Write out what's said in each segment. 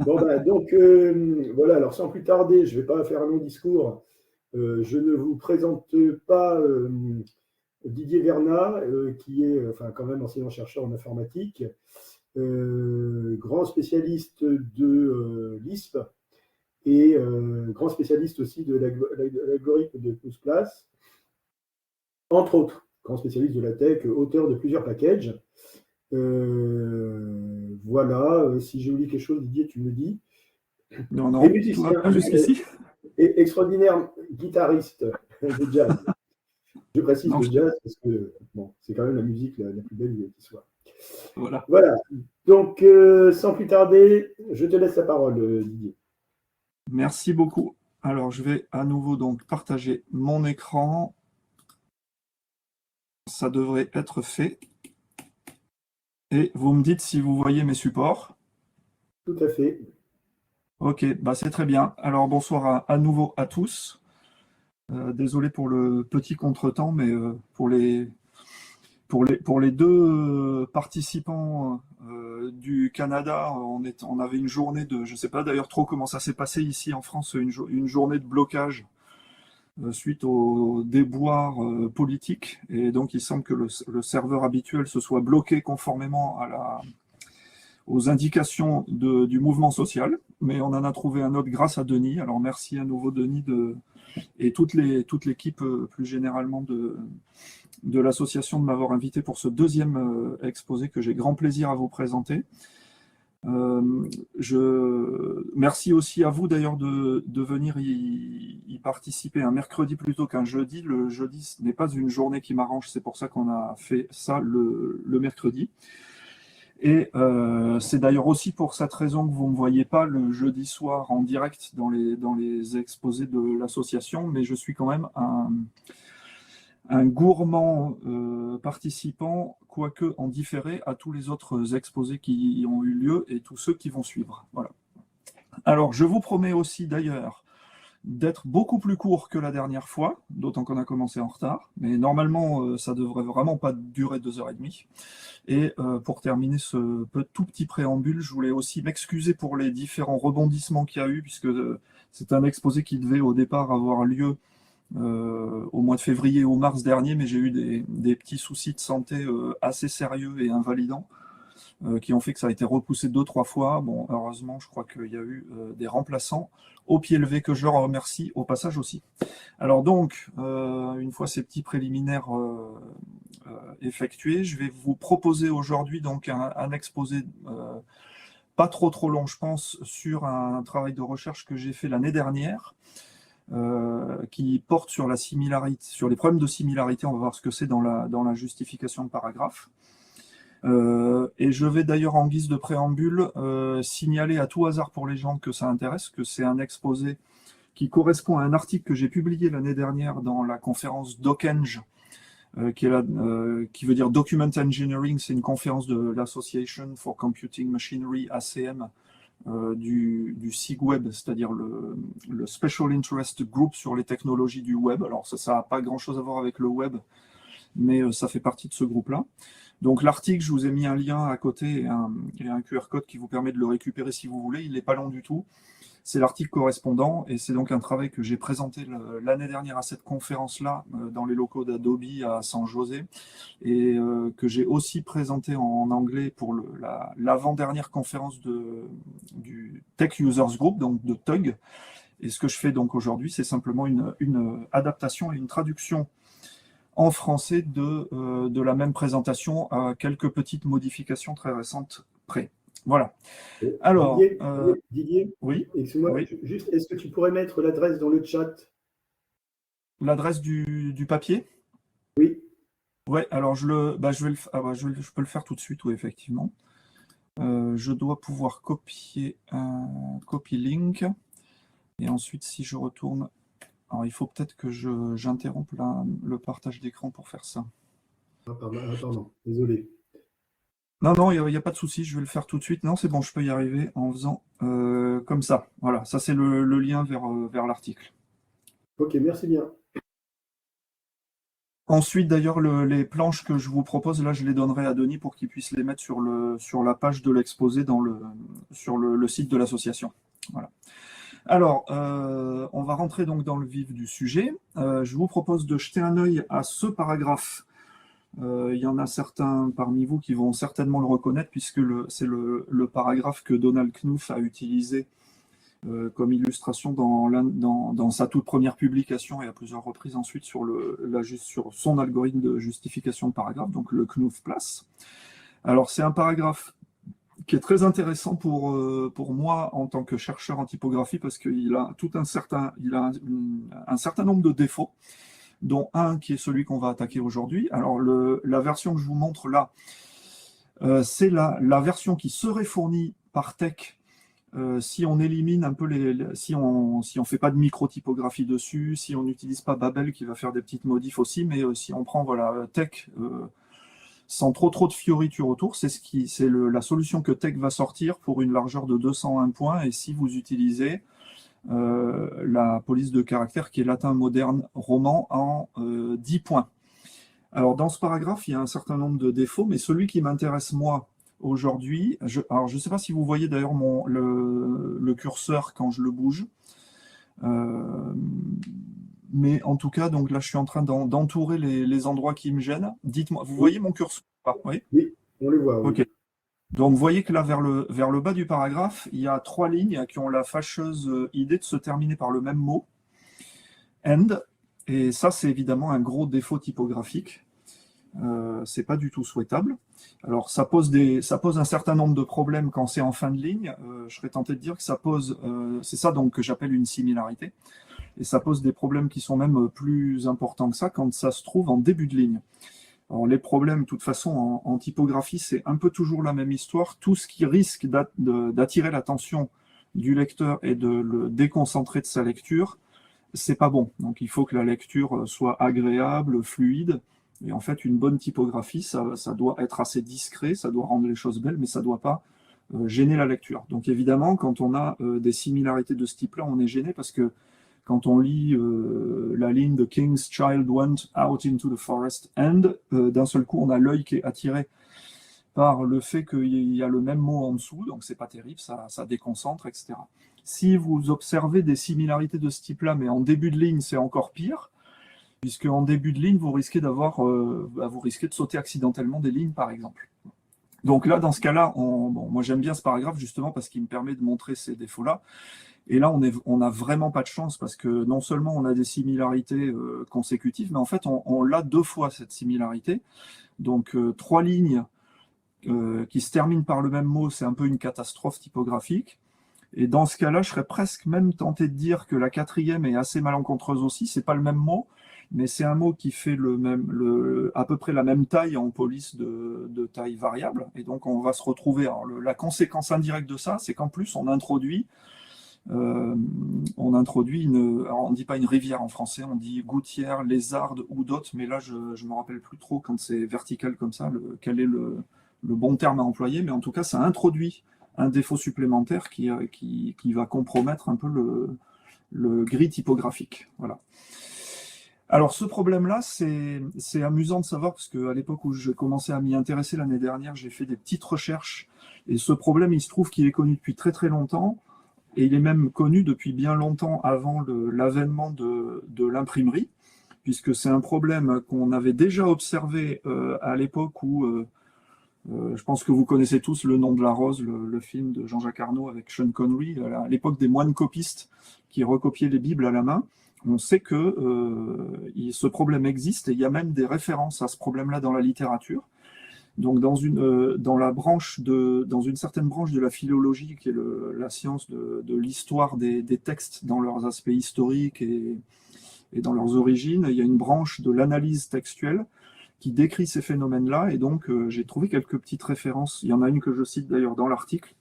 Bon, bah, donc, voilà, alors sans plus tarder, je ne vais pas faire un long discours. Je ne vous présente pas Didier Vernat, qui est enfin, quand même enseignant-chercheur en informatique, grand spécialiste de l'ISP et grand spécialiste aussi de l'algorithme de Plus, entre autres, grand spécialiste de la tech, auteur de plusieurs packages. Voilà, si j'ai oublié quelque chose, Didier, tu me dis. Non, Et non, tout va musicien, bien jusqu'ici. et extraordinaire guitariste de jazz. Je précise Non, de jazz parce que bon, c'est quand même la musique la plus belle qui soit. voilà. Voilà. Donc, sans plus tarder, je te laisse la parole, Didier. Merci beaucoup. Alors, je vais à nouveau donc partager mon écran. Ça devrait être fait. Et vous me dites si vous voyez mes supports. Tout à fait. Ok, bah c'est très bien. Alors, bonsoir à nouveau à tous. Désolé pour le petit contretemps, mais pour les deux participants du Canada, on avait une journée de, je ne sais pas d'ailleurs trop comment ça s'est passé ici en France, une journée de blocage suite au déboire politique. Et donc il semble que le serveur habituel se soit bloqué conformément aux indications du mouvement social. Mais on en a trouvé un autre grâce à Denis. Alors merci à nouveau Denis et toute l'équipe plus généralement de l'association de m'avoir invité pour ce deuxième exposé que j'ai grand plaisir à vous présenter. Merci aussi à vous d'ailleurs de venir y participer un mercredi plutôt qu'un jeudi. Le jeudi, ce n'est pas une journée qui m'arrange, c'est pour ça qu'on a fait ça le mercredi. Et c'est d'ailleurs aussi pour cette raison que vous ne me voyez pas le jeudi soir en direct dans les exposés de l'association, mais je suis quand même un gourmand participant, quoique en différé, à tous les autres exposés qui ont eu lieu et tous ceux qui vont suivre. Voilà. Alors, je vous promets aussi d'ailleurs d'être beaucoup plus court que la dernière fois, d'autant qu'on a commencé en retard, mais normalement, ça devrait vraiment pas durer 2h30. Et pour terminer ce tout petit préambule, je voulais aussi m'excuser pour les différents rebondissements qu'il y a eu, puisque c'est un exposé qui devait au départ avoir lieu au mois de février ou mars dernier, mais j'ai eu des petits soucis de santé assez sérieux et invalidants qui ont fait que ça a été repoussé 2, 3 fois. Bon, heureusement, je crois qu'il y a eu des remplaçants au pied levé que je leur remercie au passage aussi. Alors donc, une fois ces petits préliminaires effectués, je vais vous proposer aujourd'hui donc un exposé pas trop long, je pense, sur un travail de recherche que j'ai fait l'année dernière qui porte sur la similarité, sur les problèmes de similarité. On va voir ce que c'est dans la justification de paragraphe. Et je vais d'ailleurs, en guise de préambule, signaler à tout hasard pour les gens que ça intéresse, que c'est un exposé qui correspond à un article que j'ai publié l'année dernière dans la conférence DocEng, qui veut dire Document Engineering. C'est une conférence de l'Association for Computing Machinery, ACM, du SIG-Web, c'est-à-dire le Special Interest Group sur les technologies du web. Alors ça n'a pas grand-chose à voir avec le web, mais ça fait partie de ce groupe-là. Donc l'article, je vous ai mis un lien à côté et un QR code qui vous permet de le récupérer si vous voulez. Il n'est pas long du tout. C'est l'article correspondant et c'est donc un travail que j'ai présenté l'année dernière à cette conférence-là dans les locaux d'Adobe à San José et que j'ai aussi présenté en anglais pour l'avant-dernière conférence du Tech Users Group, donc de TUG. Et ce que je fais donc aujourd'hui, c'est simplement une adaptation et une traduction en français de la même présentation à quelques petites modifications très récentes près. Voilà. Alors, Didier, oui, excuse-moi, oui. juste, est-ce que tu pourrais mettre l'adresse dans le chat? L'adresse du papier? Oui. Ouais, alors je peux le faire tout de suite, oui, effectivement. Je dois pouvoir copier un copy link. Et ensuite, si je retourne. Alors, il faut peut-être que j'interrompe le partage d'écran pour faire ça. Ah, pardon, désolé. Non, non, il n'y a pas de souci, je vais le faire tout de suite. Non, c'est bon, je peux y arriver en faisant comme ça. Voilà, ça c'est le lien vers l'article. Ok, merci bien. Ensuite, d'ailleurs, les planches que je vous propose, là, je les donnerai à Denis pour qu'il puisse les mettre sur la page de l'exposé sur le site de l'association. Voilà. Alors, on va rentrer donc dans le vif du sujet. Je vous propose de jeter un œil à ce paragraphe. Il y en a certains parmi vous qui vont certainement le reconnaître, puisque c'est le paragraphe que Donald Knuth a utilisé comme illustration dans sa toute première publication et à plusieurs reprises ensuite sur son algorithme de justification de paragraphe, donc le Knuth Place. Alors, c'est un paragraphe qui est très intéressant pour moi en tant que chercheur en typographie, parce qu'il a un certain nombre de défauts, dont un qui est celui qu'on va attaquer aujourd'hui. Alors, la version que je vous montre là, c'est la version qui serait fournie par Tech si on élimine un peu si on fait pas de micro-typographie dessus, si on n'utilise pas Babel qui va faire des petites modifs aussi, mais si on prend voilà, Tech sans trop de fioritures autour, c'est la solution que Tech va sortir pour une largeur de 201 points, et si vous utilisez la police de caractère qui est latin moderne roman en 10 points. Alors dans ce paragraphe, il y a un certain nombre de défauts, mais celui qui m'intéresse moi aujourd'hui, alors je ne sais pas si vous voyez d'ailleurs le curseur quand je le bouge, mais en tout cas, donc là je suis en train d'entourer les endroits qui me gênent. Dites-moi, vous voyez mon curseur? Oui, on les voit. Oui. Ok. Donc vous voyez que là, vers le bas du paragraphe, il y a 3 lignes qui ont la fâcheuse idée de se terminer par le même mot, end, et ça c'est évidemment un gros défaut typographique. C'est pas du tout souhaitable. Alors ça pose un certain nombre de problèmes quand c'est en fin de ligne. Je serais tenté de dire que c'est ça donc que j'appelle une similarité, et ça pose des problèmes qui sont même plus importants que ça quand ça se trouve en début de ligne. Alors les problèmes, de toute façon, en typographie, c'est un peu toujours la même histoire. Tout ce qui risque d'attirer l'attention du lecteur et de le déconcentrer de sa lecture, c'est pas bon. Donc il faut que la lecture soit agréable, fluide. Et en fait, une bonne typographie, ça doit être assez discret, ça doit rendre les choses belles, mais ça ne doit pas gêner la lecture. Donc évidemment, quand on a des similarités de ce type-là, on est gêné parce que quand on lit la ligne de King's Child went out into the forest and, d'un seul coup, on a l'œil qui est attiré par le fait qu'il y a le même mot en dessous, donc c'est pas terrible, ça déconcentre, etc. Si vous observez des similarités de ce type-là, mais en début de ligne, c'est encore pire, puisque en début de ligne, vous risquez de sauter accidentellement des lignes, par exemple. Donc là, dans ce cas-là, moi j'aime bien ce paragraphe justement parce qu'il me permet de montrer ces défauts-là. Et là, on n'a vraiment pas de chance parce que non seulement on a des similarités consécutives, mais en fait, on l'a 2 fois cette similarité. Donc 3 lignes qui se terminent par le même mot, c'est un peu une catastrophe typographique. Et dans ce cas-là, je serais presque même tenté de dire que la 4e est assez malencontreuse aussi. C'est pas le même mot, mais c'est un mot qui fait à peu près la même taille en police de taille variable. Et donc, on va se retrouver. Alors, la conséquence indirecte de ça, c'est qu'en plus, on introduit alors, on ne dit pas une rivière en français, on dit gouttière, lézarde ou d'autres, mais là, je ne me rappelle plus trop quand c'est vertical comme ça, quel est le bon terme à employer, mais en tout cas, ça introduit un défaut supplémentaire qui va compromettre un peu le gris typographique. Voilà. Alors ce problème-là, c'est amusant de savoir, parce qu'à l'époque où j'ai commencé à m'y intéresser l'année dernière, j'ai fait des petites recherches, et ce problème, il se trouve qu'il est connu depuis très très longtemps, et il est même connu depuis bien longtemps avant l'avènement de l'imprimerie, puisque c'est un problème qu'on avait déjà observé à l'époque où je pense que vous connaissez tous Le Nom de la Rose, le film de Jean-Jacques Arnaud avec Sean Connery, à l'époque des moines copistes qui recopiaient les Bibles à la main. On sait que ce problème existe et il y a même des références à ce problème-là dans la littérature. Donc dans une certaine branche de la philologie, qui est la science de l'histoire des textes dans leurs aspects historiques et dans leurs origines, il y a une branche de l'analyse textuelle qui décrit ces phénomènes-là, et donc j'ai trouvé quelques petites références. Il y en a une que je cite d'ailleurs dans l'article,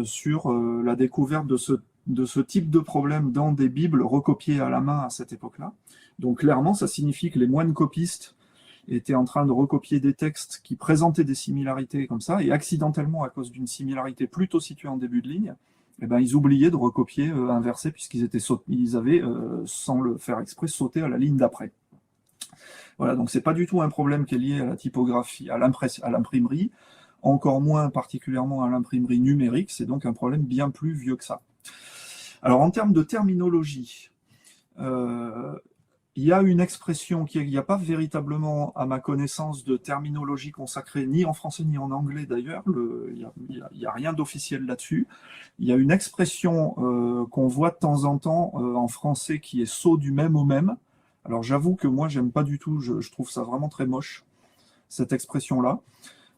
sur la découverte de ce type de problème dans des Bibles recopiées à la main à cette époque-là. Donc clairement, ça signifie que les moines copistes étaient en train de recopier des textes qui présentaient des similarités comme ça, et accidentellement, à cause d'une similarité plutôt située en début de ligne, eh ben, ils oubliaient de recopier un verset puisqu'ils avaient, sans le faire exprès, sauté à la ligne d'après. Voilà, donc c'est pas du tout un problème qui est lié à la typographie, à l'imprimerie, encore moins particulièrement à l'imprimerie numérique, c'est donc un problème bien plus vieux que ça. Alors en termes de terminologie, il y a une expression il n'y a pas véritablement, à ma connaissance, de terminologie consacrée, ni en français ni en anglais d'ailleurs, il n'y a rien d'officiel là-dessus. Il y a une expression qu'on voit de temps en temps en français qui est saut du même au même. Alors j'avoue que moi, j'aime pas du tout, je trouve ça vraiment très moche, cette expression-là.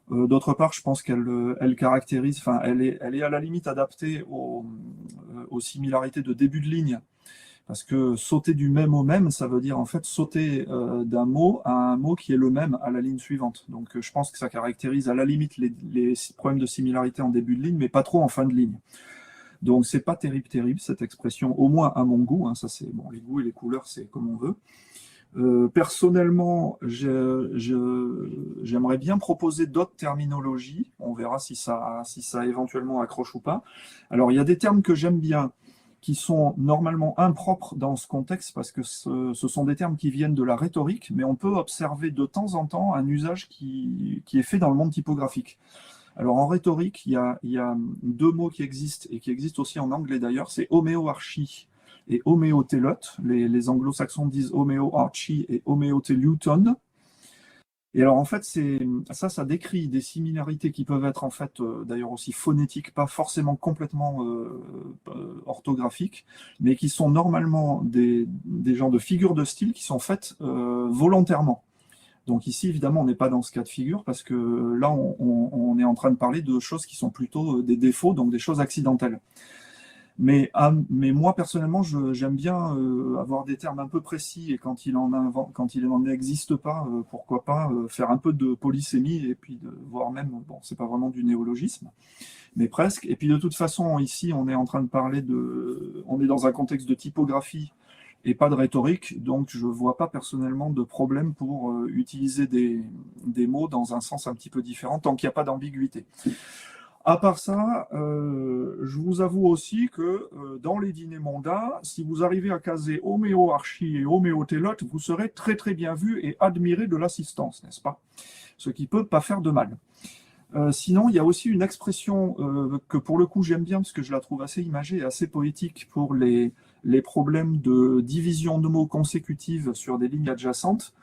D'autre part, je pense qu'elle caractérise, enfin, elle est à la limite adaptée aux similarités de début de ligne. Parce que sauter du même au même, ça veut dire en fait sauter d'un mot à un mot qui est le même à la ligne suivante. Donc je pense que ça caractérise à la limite les problèmes de similarité en début de ligne, mais pas trop en fin de ligne. Donc c'est pas terrible cette expression, au moins à mon goût. Hein, ça c'est bon, les goûts et les couleurs, c'est comme on veut. Personnellement, j'aimerais bien proposer d'autres terminologies. On verra si ça éventuellement accroche ou pas. Alors il y a des termes que j'aime bien, qui sont normalement impropres dans ce contexte parce que ce sont des termes qui viennent de la rhétorique, mais on peut observer de temps en temps un usage qui est fait dans le monde typographique. Alors en rhétorique, il y a deux mots qui existent et qui existent aussi en anglais d'ailleurs, c'est homéoarchie et homéotélote. Les anglo-saxons disent homéoarchie et homéotéluton. Et alors en fait, ça décrit des similarités qui peuvent être en fait d'ailleurs aussi phonétiques, pas forcément complètement orthographiques, mais qui sont normalement des genres de figures de style qui sont faites volontairement. Donc ici, évidemment, on n'est pas dans ce cas de figure parce que là, on est en train de parler de choses qui sont plutôt des défauts, donc des choses accidentelles. Mais moi, personnellement, j'aime bien avoir des termes un peu précis et quand il n'en existe pas, pourquoi pas faire un peu de polysémie et puis voire même, bon, c'est pas vraiment du néologisme, mais presque. Et puis de toute façon, ici, on est en train de parler on est dans un contexte de typographie et pas de rhétorique, donc je vois pas personnellement de problème pour utiliser des mots dans un sens un petit peu différent tant qu'il n'y a pas d'ambiguïté. À part ça, je vous avoue aussi que dans les dîners mondains, si vous arrivez à caser homéoarchie et homéotélote, vous serez très très bien vu et admiré de l'assistance, n'est-ce pas? Ce qui peut pas faire de mal. Sinon, il y a aussi une expression que pour le coup j'aime bien parce que je la trouve assez imagée et assez poétique pour les problèmes de division de mots consécutive sur des lignes adjacentes.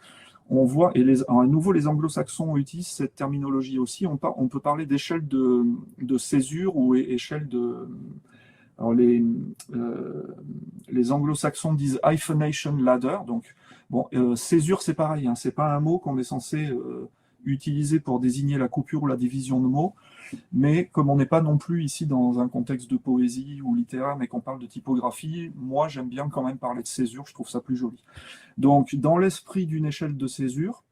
On voit, et à nouveau les anglo-saxons utilisent cette terminologie aussi, on peut parler d'échelle de césure ou échelle de... Alors les anglo-saxons disent hyphenation ladder, donc bon, césure c'est pareil, hein, c'est pas un mot qu'on est censé utiliser pour désigner la coupure ou la division de mots, mais comme on n'est pas non plus ici dans un contexte de poésie ou littéraire, mais qu'on parle de typographie, moi j'aime bien quand même parler de césure, je trouve ça plus joli. Donc, dans l'esprit d'une échelle de césure,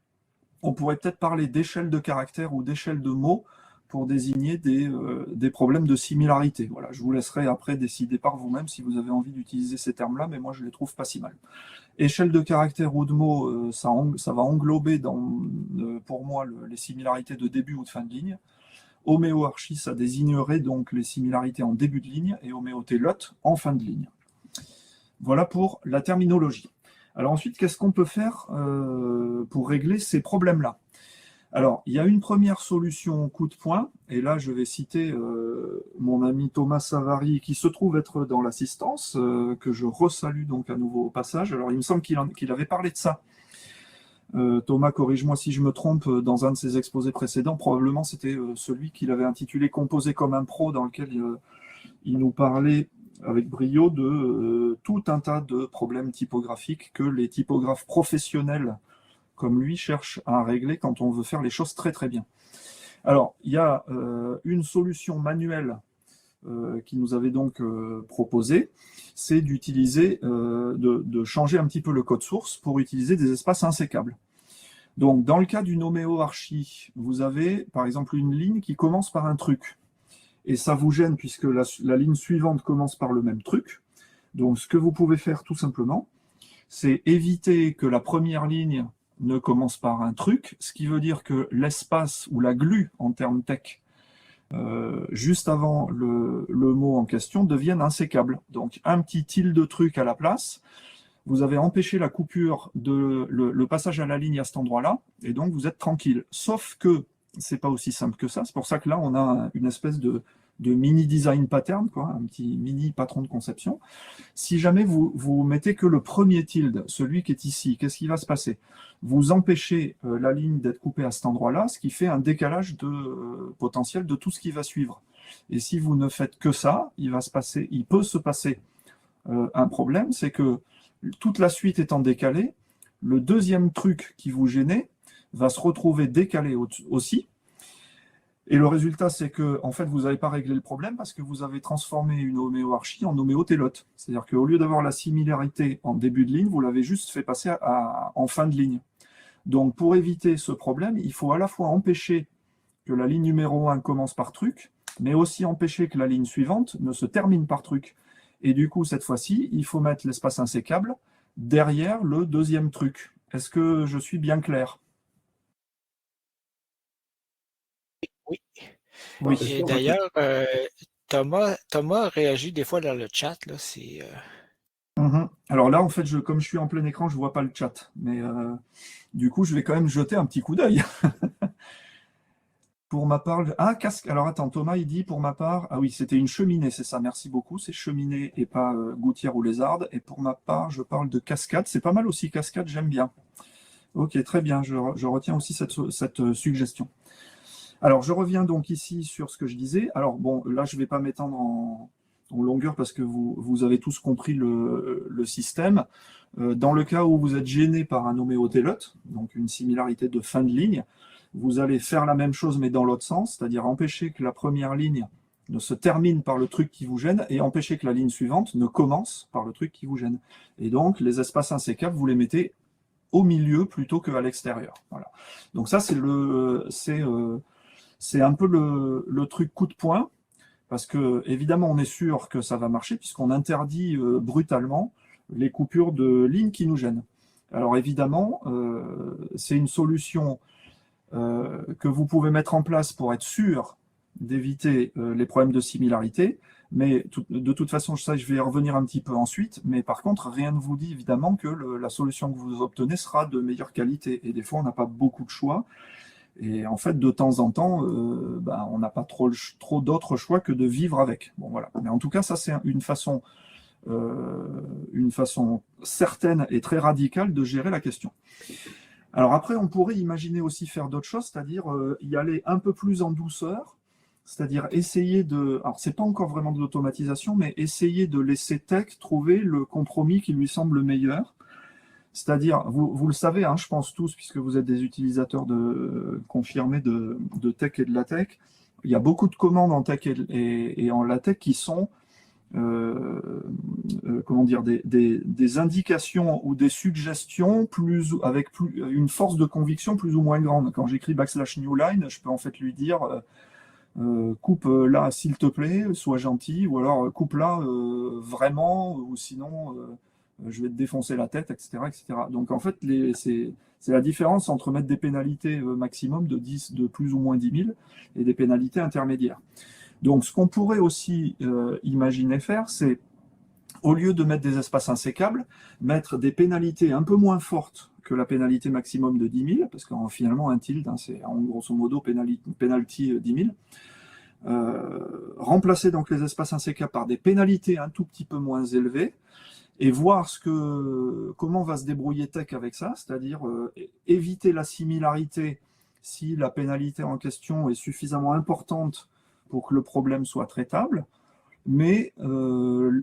on pourrait peut-être parler d'échelle de caractères ou d'échelle de mots pour désigner des problèmes de similarité. Voilà, je vous laisserai après décider par vous-même si vous avez envie d'utiliser ces termes-là, mais moi je les trouve pas si mal. Échelle de caractères ou de mots, ça va englober pour moi les similarités de début ou de fin de ligne. Homéoarchie, ça désignerait donc les similarités en début de ligne et homéotélote en fin de ligne. Voilà pour la terminologie. Alors ensuite, qu'est-ce qu'on peut faire pour régler ces problèmes-là? Alors, il y a une première solution coup de poing, et là je vais citer mon ami Thomas Savary, qui se trouve être dans l'assistance, que je resalue donc à nouveau au passage. Alors il me semble qu'il avait parlé de ça. Thomas, corrige-moi si je me trompe, dans un de ses exposés précédents, probablement c'était celui qu'il avait intitulé « Composer comme un pro », dans lequel il nous parlait avec brio de tout un tas de problèmes typographiques que les typographes professionnels comme lui cherchent à régler quand on veut faire les choses très très bien. Alors, il y a une solution manuelle qui nous avait donc proposée, c'est d'utiliser, de changer un petit peu le code source pour utiliser des espaces insécables. Donc, dans le cas d'une homéoarchie, vous avez par exemple une ligne qui commence par un truc. Et ça vous gêne puisque la ligne suivante commence par le même truc. Donc, ce que vous pouvez faire tout simplement, c'est éviter que la première ligne ne commence par un truc, ce qui veut dire que l'espace ou la glue en termes tech, juste avant le mot en question, devienne insécable. Donc, un petit tilde de truc à la place. vous avez empêché la coupure le passage à la ligne à cet endroit-là, et donc vous êtes tranquille. Sauf que c'est pas aussi simple que ça. C'est pour ça que là, on a une espèce de mini design pattern, quoi, un petit mini patron de conception. Si jamais vous mettez que le premier tilde, celui qui est ici, qu'est-ce qui va se passer? Vous empêchez la ligne d'être coupée à cet endroit-là, ce qui fait un décalage potentiel de tout ce qui va suivre. Et si vous ne faites que ça, il peut se passer un problème, c'est que toute la suite étant décalée, le deuxième truc qui vous gênait va se retrouver décalé aussi. Et le résultat, c'est que en fait, vous n'avez pas réglé le problème parce que vous avez transformé une homéoarchie en homéotélote. C'est-à-dire qu'au lieu d'avoir la similarité en début de ligne, vous l'avez juste fait passer en fin de ligne. Donc, pour éviter ce problème, il faut à la fois empêcher que la ligne numéro 1 commence par truc, mais aussi empêcher que la ligne suivante ne se termine par truc. Et du coup, cette fois-ci, il faut mettre l'espace insécable derrière le deuxième truc. Est-ce que je suis bien clair? Oui. Oui. Et d'ailleurs, Thomas réagit des fois dans le chat. Là, Alors là, en fait, comme je suis en plein écran, je ne vois pas le chat. Mais du coup, je vais quand même jeter un petit coup d'œil. Pour ma part, casque. Alors attends, Thomas, il dit pour ma part, ah oui, c'était une cheminée, c'est ça, merci beaucoup, c'est cheminée et pas gouttière ou lézarde. Et pour ma part, je parle de cascade, c'est pas mal aussi, cascade, j'aime bien. Ok, très bien, je retiens aussi cette suggestion. Alors, je reviens donc ici sur ce que je disais. Alors bon, là, je ne vais pas m'étendre en longueur parce que vous avez tous compris le système. Dans le cas où vous êtes gêné par un homéotélote, donc une similarité de fin de ligne, vous allez faire la même chose mais dans l'autre sens, c'est-à-dire empêcher que la première ligne ne se termine par le truc qui vous gêne et empêcher que la ligne suivante ne commence par le truc qui vous gêne. Et donc, les espaces insécables, vous les mettez au milieu plutôt qu'à l'extérieur. Voilà. Donc ça, c'est un peu le truc coup de poing, parce que évidemment, on est sûr que ça va marcher puisqu'on interdit brutalement les coupures de lignes qui nous gênent. Alors évidemment, c'est une solution que vous pouvez mettre en place pour être sûr d'éviter les problèmes de similarité, mais de toute façon, ça, je vais y revenir un petit peu ensuite, mais par contre, rien ne vous dit évidemment que la solution que vous obtenez sera de meilleure qualité, et des fois, on n'a pas beaucoup de choix, et en fait, de temps en temps, on n'a pas trop d'autres choix que de vivre avec. Bon, voilà. Mais en tout cas, ça, c'est une façon certaine et très radicale de gérer la question. Alors après, on pourrait imaginer aussi faire d'autres choses, c'est-à-dire y aller un peu plus en douceur, c'est-à-dire essayer alors c'est pas encore vraiment de l'automatisation, mais essayer de laisser Tech trouver le compromis qui lui semble le meilleur. C'est-à-dire, vous le savez, hein, je pense tous, puisque vous êtes des utilisateurs confirmés de Tech et de LaTeX, il y a beaucoup de commandes en Tech et en LaTeX qui sont comment dire, des indications ou des suggestions avec une force de conviction plus ou moins grande. Quand j'écris \newline, je peux en fait lui dire coupe là s'il te plaît, sois gentil, ou alors coupe là vraiment, ou sinon je vais te défoncer la tête, etc. etc. Donc en fait, c'est la différence entre mettre des pénalités maximum de plus ou moins 10 000 et des pénalités intermédiaires. Donc, ce qu'on pourrait aussi imaginer faire, c'est, au lieu de mettre des espaces insécables, mettre des pénalités un peu moins fortes que la pénalité maximum de 10 000, parce que finalement, un tilde, hein, c'est en grosso modo penalty 10 000. Remplacer donc les espaces insécables par des pénalités un tout petit peu moins élevées, et voir comment va se débrouiller Tech avec ça, c'est-à-dire éviter la similarité si la pénalité en question est suffisamment importante pour que le problème soit traitable, mais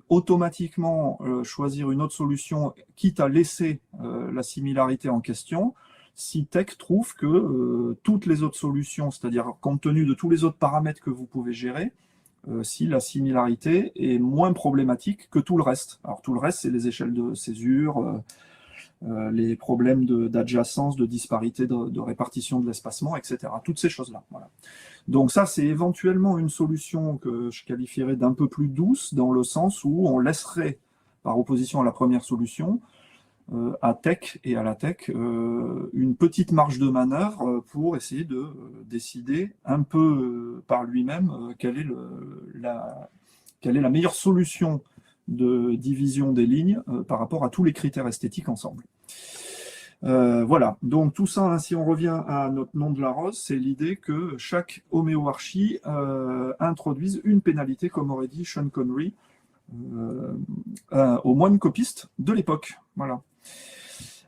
automatiquement choisir une autre solution, quitte à laisser la similarité en question, si Tech trouve que toutes les autres solutions, c'est-à-dire compte tenu de tous les autres paramètres que vous pouvez gérer, si la similarité est moins problématique que tout le reste. Alors tout le reste, c'est les échelles de césure, les problèmes d'adjacence, de disparité, de répartition de l'espacement, etc. Toutes ces choses-là. Voilà. Donc ça, c'est éventuellement une solution que je qualifierais d'un peu plus douce, dans le sens où on laisserait, par opposition à la première solution, à Tech et à LaTeX, une petite marge de manœuvre pour essayer de décider un peu par lui-même quelle est la meilleure solution de division des lignes par rapport à tous les critères esthétiques ensemble. Voilà, donc tout ça, hein, si on revient à notre nom de la rose, c'est l'idée que chaque homéoarchie introduise une pénalité, comme aurait dit Sean Connery, aux moines copistes de l'époque. Voilà.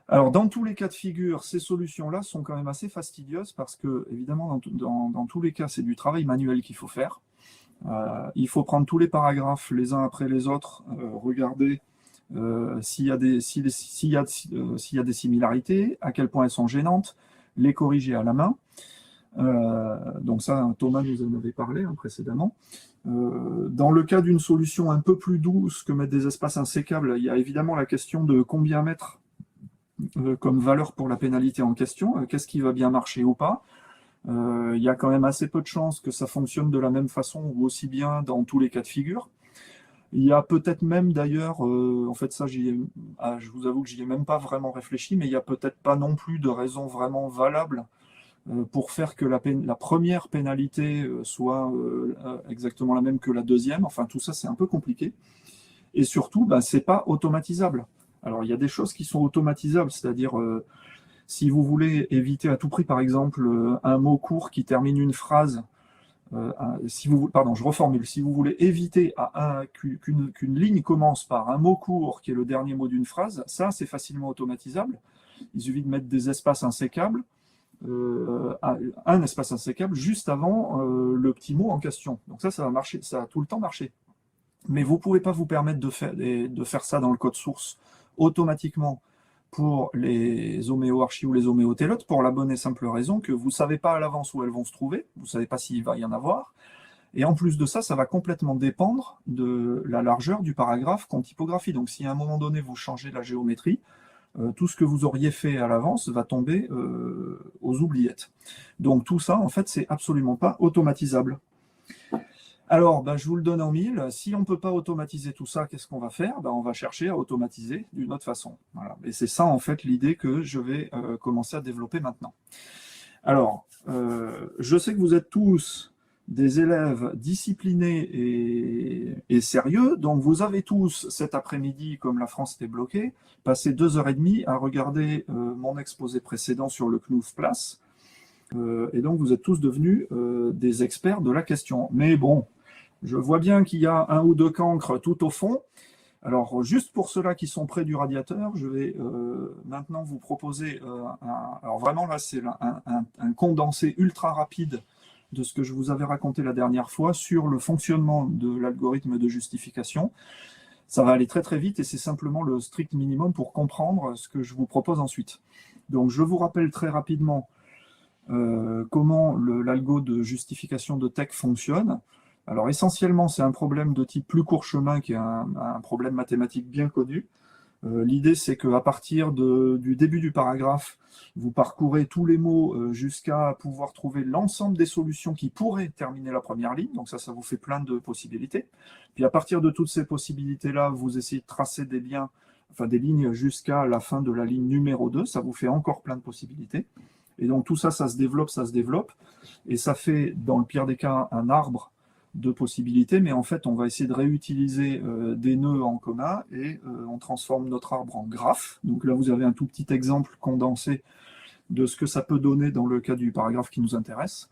Alors, dans tous les cas de figure, ces solutions-là sont quand même assez fastidieuses parce que, évidemment, dans tous les cas, c'est du travail manuel qu'il faut faire. Il faut prendre tous les paragraphes les uns après les autres, regarder s'il y a des similarités, à quel point elles sont gênantes, les corriger à la main. Donc ça, Thomas nous en avait parlé précédemment. Dans le cas d'une solution un peu plus douce que mettre des espaces insécables, il y a évidemment la question de combien mettre comme valeur pour la pénalité en question, qu'est-ce qui va bien marcher ou pas. Il y a quand même assez peu de chances que ça fonctionne de la même façon ou aussi bien dans tous les cas de figure. Il y a peut-être même d'ailleurs, en fait ça, je vous avoue que j'y ai même pas vraiment réfléchi, mais il n'y a peut-être pas non plus de raison vraiment valable pour faire que la première pénalité soit exactement la même que la deuxième. Enfin, tout ça, c'est un peu compliqué. Et surtout, c'est pas automatisable. Alors, il y a des choses qui sont automatisables, c'est-à-dire si vous voulez éviter à tout prix, par exemple, un mot court qui termine une phrase, je reformule, si vous voulez éviter qu'une ligne commence par un mot court qui est le dernier mot d'une phrase, ça, c'est facilement automatisable. Il suffit de mettre des espaces insécables, un espace insécable juste avant le petit mot en question. Donc ça va marcher, ça a tout le temps marché. Mais vous ne pouvez pas vous permettre de faire ça dans le code source automatiquement pour les homéoarchies ou les homéotélotes, pour la bonne et simple raison que vous ne savez pas à l'avance où elles vont se trouver, vous ne savez pas s'il va y en avoir, et en plus de ça, ça va complètement dépendre de la largeur du paragraphe qu'on typographie. Donc si à un moment donné vous changez la géométrie, tout ce que vous auriez fait à l'avance va tomber aux oubliettes. Donc tout ça, en fait, c'est absolument pas automatisable. Alors, je vous le donne en mille. Si on ne peut pas automatiser tout ça, qu'est-ce qu'on va faire? On va chercher à automatiser d'une autre façon. Voilà. Et c'est ça, en fait, l'idée que je vais commencer à développer maintenant. Alors, je sais que vous êtes tous des élèves disciplinés et sérieux, donc vous avez tous cet après-midi, comme la France était bloquée, passé 2h30 à regarder mon exposé précédent sur le CNUF Place, et donc vous êtes tous devenus des experts de la question. Mais bon, je vois bien qu'il y a un ou deux cancres tout au fond. Alors, juste pour ceux-là qui sont près du radiateur, je vais maintenant vous proposer alors vraiment là, c'est un condensé ultra rapide de ce que je vous avais raconté la dernière fois sur le fonctionnement de l'algorithme de justification. Ça va aller très très vite et c'est simplement le strict minimum pour comprendre ce que je vous propose ensuite. Donc, je vous rappelle très rapidement comment l'algo de justification de TeX fonctionne. Alors essentiellement, c'est un problème de type plus court chemin qui est un problème mathématique bien connu. L'idée, c'est qu'à partir du début du paragraphe, vous parcourez tous les mots jusqu'à pouvoir trouver l'ensemble des solutions qui pourraient terminer la première ligne. Donc ça vous fait plein de possibilités. Puis à partir de toutes ces possibilités-là, vous essayez de tracer des lignes jusqu'à la fin de la ligne numéro 2. Ça vous fait encore plein de possibilités. Et donc tout ça, ça se développe. Et ça fait, dans le pire des cas, un arbre de possibilités, mais en fait, on va essayer de réutiliser des nœuds en commun et on transforme notre arbre en graphe. Donc là, vous avez un tout petit exemple condensé de ce que ça peut donner dans le cas du paragraphe qui nous intéresse.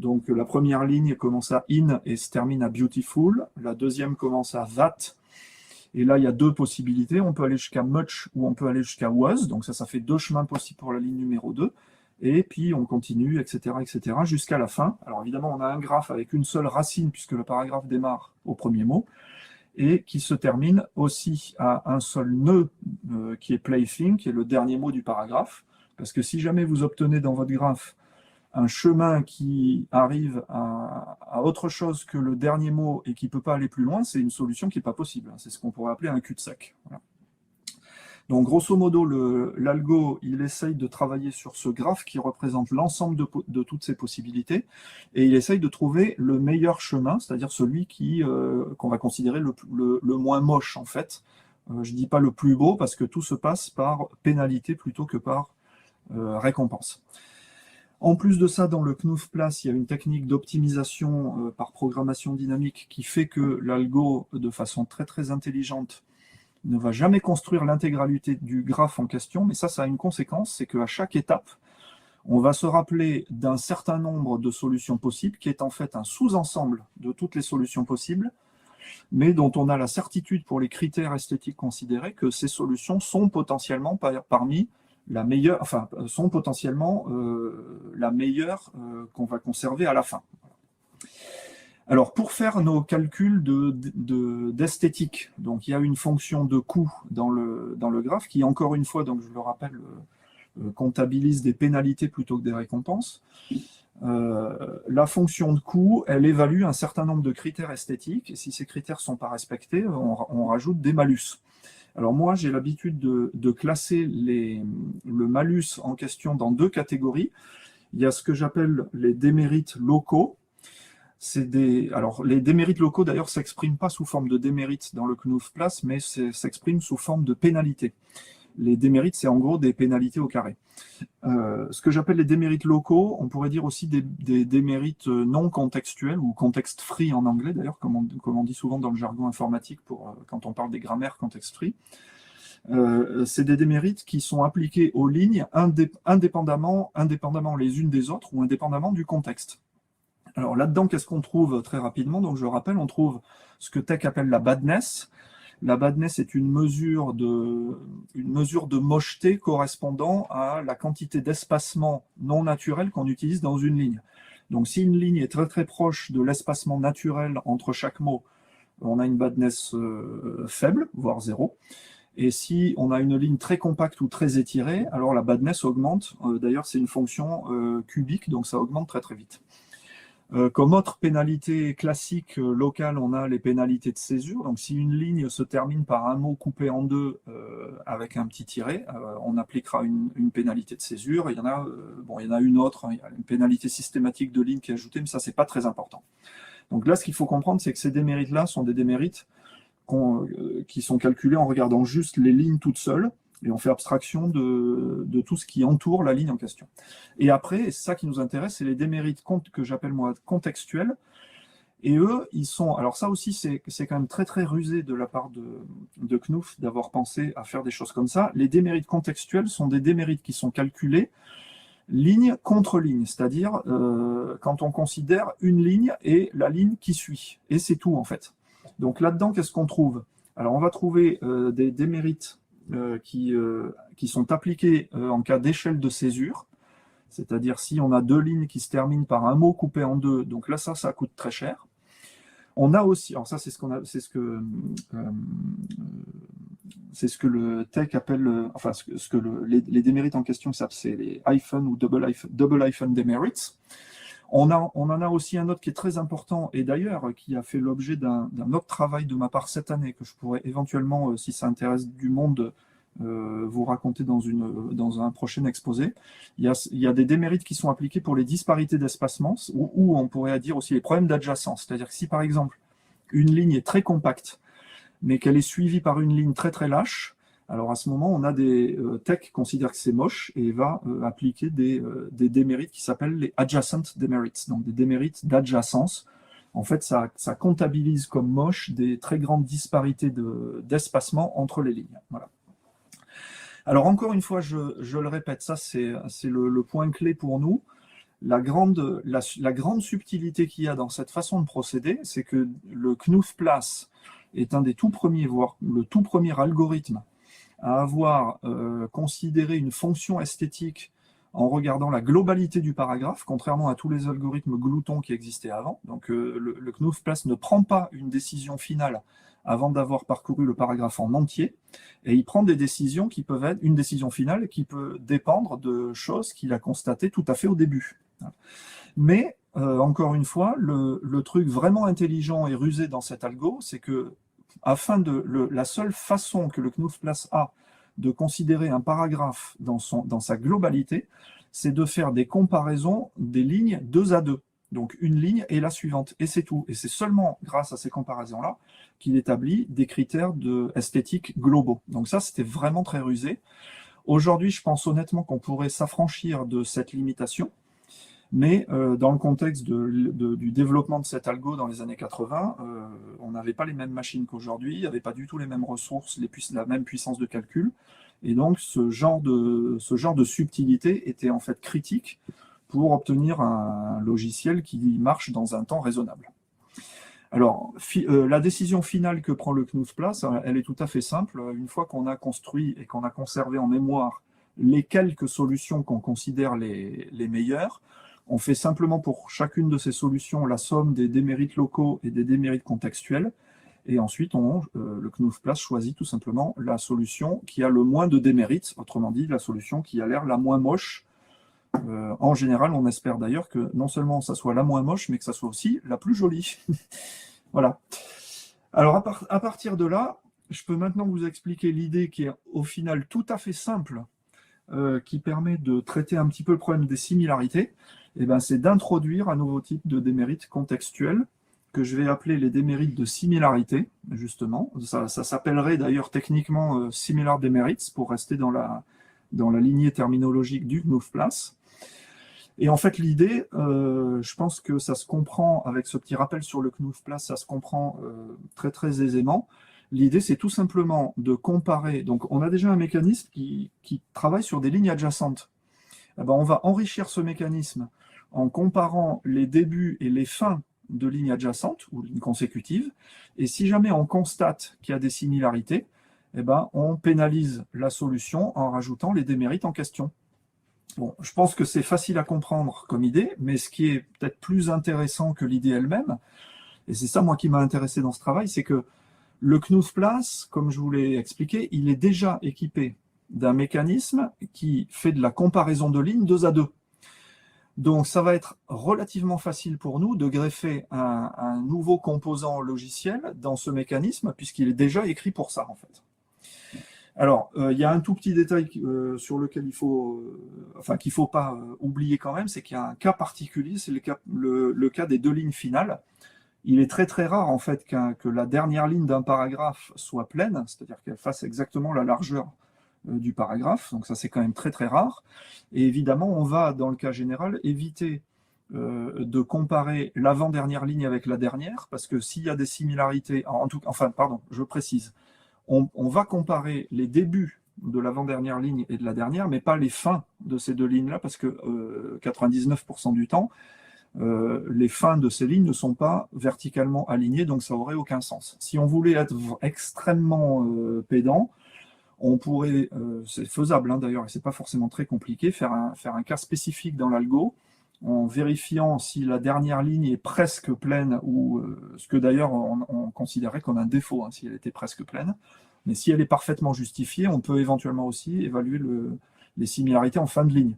Donc la première ligne commence à in et se termine à beautiful. La deuxième commence à that. Et là, il y a deux possibilités. On peut aller jusqu'à much ou on peut aller jusqu'à was. Donc ça fait deux chemins possibles pour la ligne numéro 2. Et puis on continue, etc., jusqu'à la fin. Alors évidemment, on a un graphe avec une seule racine, puisque le paragraphe démarre au premier mot, et qui se termine aussi à un seul nœud, qui est plaything, qui est le dernier mot du paragraphe. Parce que si jamais vous obtenez dans votre graphe un chemin qui arrive à autre chose que le dernier mot et qui ne peut pas aller plus loin, c'est une solution qui n'est pas possible. C'est ce qu'on pourrait appeler un cul-de-sac. Voilà. Donc, grosso modo, l'algo, il essaye de travailler sur ce graphe qui représente l'ensemble de toutes ces possibilités, et il essaye de trouver le meilleur chemin, c'est-à-dire celui qu'on va considérer le moins moche, en fait. Je ne dis pas le plus beau, parce que tout se passe par pénalité plutôt que par récompense. En plus de ça, dans le Knuff-Place, il y a une technique d'optimisation par programmation dynamique qui fait que l'algo, de façon très très intelligente, ne va jamais construire l'intégralité du graphe en question, mais ça a une conséquence, c'est qu'à chaque étape, on va se rappeler d'un certain nombre de solutions possibles, qui est en fait un sous-ensemble de toutes les solutions possibles, mais dont on a la certitude pour les critères esthétiques considérés que ces solutions sont potentiellement parmi la meilleure, enfin, sont potentiellement la meilleure qu'on va conserver à la fin. Alors, pour faire nos calculs d'esthétique, donc il y a une fonction de coût dans le graphe qui, encore une fois, donc je le rappelle, comptabilise des pénalités plutôt que des récompenses. La fonction de coût, elle évalue un certain nombre de critères esthétiques, et si ces critères ne sont pas respectés, on rajoute des malus. Alors moi, j'ai l'habitude de classer le malus en question dans deux catégories. Il y a ce que j'appelle les démérites locaux. Alors, les démérites locaux, d'ailleurs, ne s'expriment pas sous forme de démérites dans le Knuff-Place, mais s'expriment sous forme de pénalités. Les démérites, c'est en gros des pénalités au carré. Ce que j'appelle les démérites locaux, on pourrait dire aussi des démérites non contextuels, ou context-free en anglais, d'ailleurs, comme on dit souvent dans le jargon informatique quand on parle des grammaires context-free. C'est des démérites qui sont appliqués aux lignes indépendamment les unes des autres ou indépendamment du contexte. Alors là-dedans, qu'est-ce qu'on trouve très rapidement? Donc je rappelle, on trouve ce que Tech appelle la badness. La badness est une mesure de mocheté correspondant à la quantité d'espacement non naturel qu'on utilise dans une ligne. Donc si une ligne est très très proche de l'espacement naturel entre chaque mot, on a une badness faible, voire zéro. Et si on a une ligne très compacte ou très étirée, alors la badness augmente. D'ailleurs, c'est une fonction cubique, donc ça augmente très très vite. Comme autre pénalité classique locale, on a les pénalités de césure. Donc, si une ligne se termine par un mot coupé en deux avec un petit tiret, on appliquera une pénalité de césure. Il y en a une autre, il y a une pénalité systématique de ligne qui est ajoutée, mais ça, c'est pas très important. Donc là, ce qu'il faut comprendre, c'est que ces démérites-là sont des démérites qui sont calculés en regardant juste les lignes toutes seules, et on fait abstraction de tout ce qui entoure la ligne en question. Et après, c'est ça qui nous intéresse, c'est les démérites que j'appelle moi contextuels. Et eux, ils sont... Alors ça aussi, c'est quand même très très rusé de la part de Knuff d'avoir pensé à faire des choses comme ça. Les démérites contextuels sont des démérites qui sont calculés ligne contre ligne, c'est-à-dire quand on considère une ligne et la ligne qui suit. Et c'est tout en fait. Donc là-dedans, qu'est-ce qu'on trouve? Alors on va trouver des démérites qui sont appliquées en cas d'échelle de césure, c'est-à-dire si on a deux lignes qui se terminent par un mot coupé en deux, donc là ça coûte très cher. On a aussi, alors ça c'est ce que le Tech appelle, enfin les démérites en question, c'est les hyphen ou double hyphen démérites. On en a aussi un autre qui est très important, et d'ailleurs qui a fait l'objet d'un autre travail de ma part cette année, que je pourrais éventuellement, si ça intéresse du monde, vous raconter dans un prochain exposé. Il y a des démérites qui sont appliqués pour les disparités d'espacement, ou on pourrait dire aussi les problèmes d'adjacence. C'est-à-dire que si par exemple une ligne est très compacte, mais qu'elle est suivie par une ligne très très lâche, alors à ce moment, on a des Tech considère que c'est moche et va appliquer des démérites qui s'appellent les adjacent demerits, donc des démérites d'adjacence. En fait, ça comptabilise comme moche des très grandes disparités d'espacement entre les lignes. Voilà. Alors encore une fois, je le répète, ça c'est le point clé pour nous. La grande subtilité qu'il y a dans cette façon de procéder, c'est que le Knuff-Place est un des tout premiers, voire le tout premier algorithme à avoir considéré une fonction esthétique en regardant la globalité du paragraphe, contrairement à tous les algorithmes gloutons qui existaient avant. Donc le Knuff-Place ne prend pas une décision finale avant d'avoir parcouru le paragraphe en entier, et il prend des décisions qui peuvent être une décision finale qui peut dépendre de choses qu'il a constatées tout à fait au début. Mais encore une fois, le truc vraiment intelligent et rusé dans cet algo, c'est que la seule façon que le Knuff-Place a de considérer un paragraphe dans sa globalité, c'est de faire des comparaisons des lignes 2 à 2. Donc une ligne et la suivante, et c'est tout. Et c'est seulement grâce à ces comparaisons-là qu'il établit des critères esthétiques globaux. Donc ça, c'était vraiment très rusé. Aujourd'hui, je pense honnêtement qu'on pourrait s'affranchir de cette limitation Mais dans le contexte du développement de cet algo dans les années 80, on n'avait pas les mêmes machines qu'aujourd'hui, il n'y avait pas du tout les mêmes ressources, la même puissance de calcul. Et donc, ce genre de subtilité était en fait critique pour obtenir un logiciel qui marche dans un temps raisonnable. Alors, la décision finale que prend le Knuth-Place, elle est tout à fait simple. Une fois qu'on a construit et qu'on a conservé en mémoire les quelques solutions qu'on considère les meilleures, on fait simplement pour chacune de ces solutions la somme des démérites locaux et des démérites contextuels. Et ensuite, le Knuth-Place choisit tout simplement la solution qui a le moins de démérites, autrement dit, la solution qui a l'air la moins moche. En général, on espère d'ailleurs que non seulement ça soit la moins moche, mais que ça soit aussi la plus jolie. Voilà. Alors, à partir de là, je peux maintenant vous expliquer l'idée qui est au final tout à fait simple, qui permet de traiter un petit peu le problème des similarités. Eh ben, c'est d'introduire un nouveau type de démérites contextuels que je vais appeler les démérites de similarité, justement. Ça s'appellerait d'ailleurs techniquement similar demerits pour rester dans la lignée terminologique du Knuth-Place. Et en fait, l'idée, je pense que ça se comprend avec ce petit rappel sur le Knuth-Place, ça se comprend très très aisément. L'idée, c'est tout simplement de comparer. Donc, on a déjà un mécanisme qui travaille sur des lignes adjacentes. Eh ben, on va enrichir ce mécanisme en comparant les débuts et les fins de lignes adjacentes ou lignes consécutives. Et si jamais on constate qu'il y a des similarités, eh ben, on pénalise la solution en rajoutant les démérites en question. Bon, je pense que c'est facile à comprendre comme idée, mais ce qui est peut-être plus intéressant que l'idée elle-même, et c'est ça moi qui m'a intéressé dans ce travail, c'est que le Knuth-Place, comme je vous l'ai expliqué, il est déjà équipé d'un mécanisme qui fait de la comparaison de lignes 2 à 2. Donc ça va être relativement facile pour nous de greffer un nouveau composant logiciel dans ce mécanisme, puisqu'il est déjà écrit pour ça en fait. Alors, il y a un tout petit détail sur lequel qu'il ne faut pas oublier quand même, c'est qu'il y a un cas particulier, c'est le cas des 2 lignes finales. Il est très très rare en fait que la dernière ligne d'un paragraphe soit pleine, c'est-à-dire qu'elle fasse exactement la largeur du paragraphe, donc ça c'est quand même très très rare. Et évidemment, on va dans le cas général éviter de comparer l'avant-dernière ligne avec la dernière, parce que s'il y a des similarités, je précise, on va comparer les débuts de l'avant-dernière ligne et de la dernière, mais pas les fins de ces 2 lignes-là, parce que 99% du temps, les fins de ces lignes ne sont pas verticalement alignées, donc ça n'aurait aucun sens. Si on voulait être extrêmement pédant, on pourrait, c'est faisable d'ailleurs, et c'est pas forcément très compliqué, faire un cas spécifique dans l'algo, en vérifiant si la dernière ligne est presque pleine, ou ce que d'ailleurs on considérait comme un défaut, si elle était presque pleine. Mais si elle est parfaitement justifiée, on peut éventuellement aussi évaluer les similarités en fin de ligne.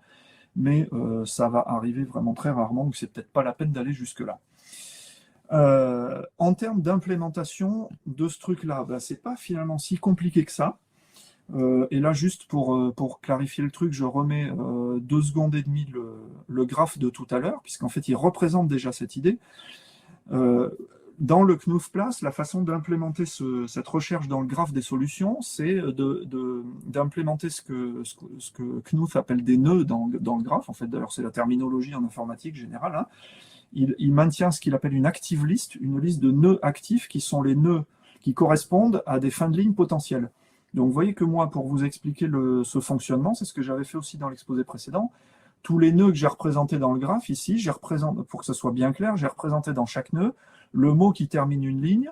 Mais ça va arriver vraiment très rarement, donc c'est peut-être pas la peine d'aller jusque-là. En termes d'implémentation de ce truc-là, c'est pas finalement si compliqué que ça. Et là, juste pour clarifier le truc, je remets 2 secondes et demie le graphe de tout à l'heure, puisqu'en fait, il représente déjà cette idée. Dans le Knuth-Place, la façon d'implémenter cette recherche dans le graphe des solutions, c'est d'implémenter ce que Knuth appelle des nœuds dans le graphe. En fait, d'ailleurs, c'est la terminologie en informatique générale. Il maintient ce qu'il appelle une active list, une liste de nœuds actifs qui sont les nœuds qui correspondent à des fins de ligne potentielles. Donc, vous voyez que moi, pour vous expliquer ce fonctionnement, c'est ce que j'avais fait aussi dans l'exposé précédent. Tous les nœuds que j'ai représentés dans le graphe, ici, pour que ce soit bien clair, j'ai représenté dans chaque nœud le mot qui termine une ligne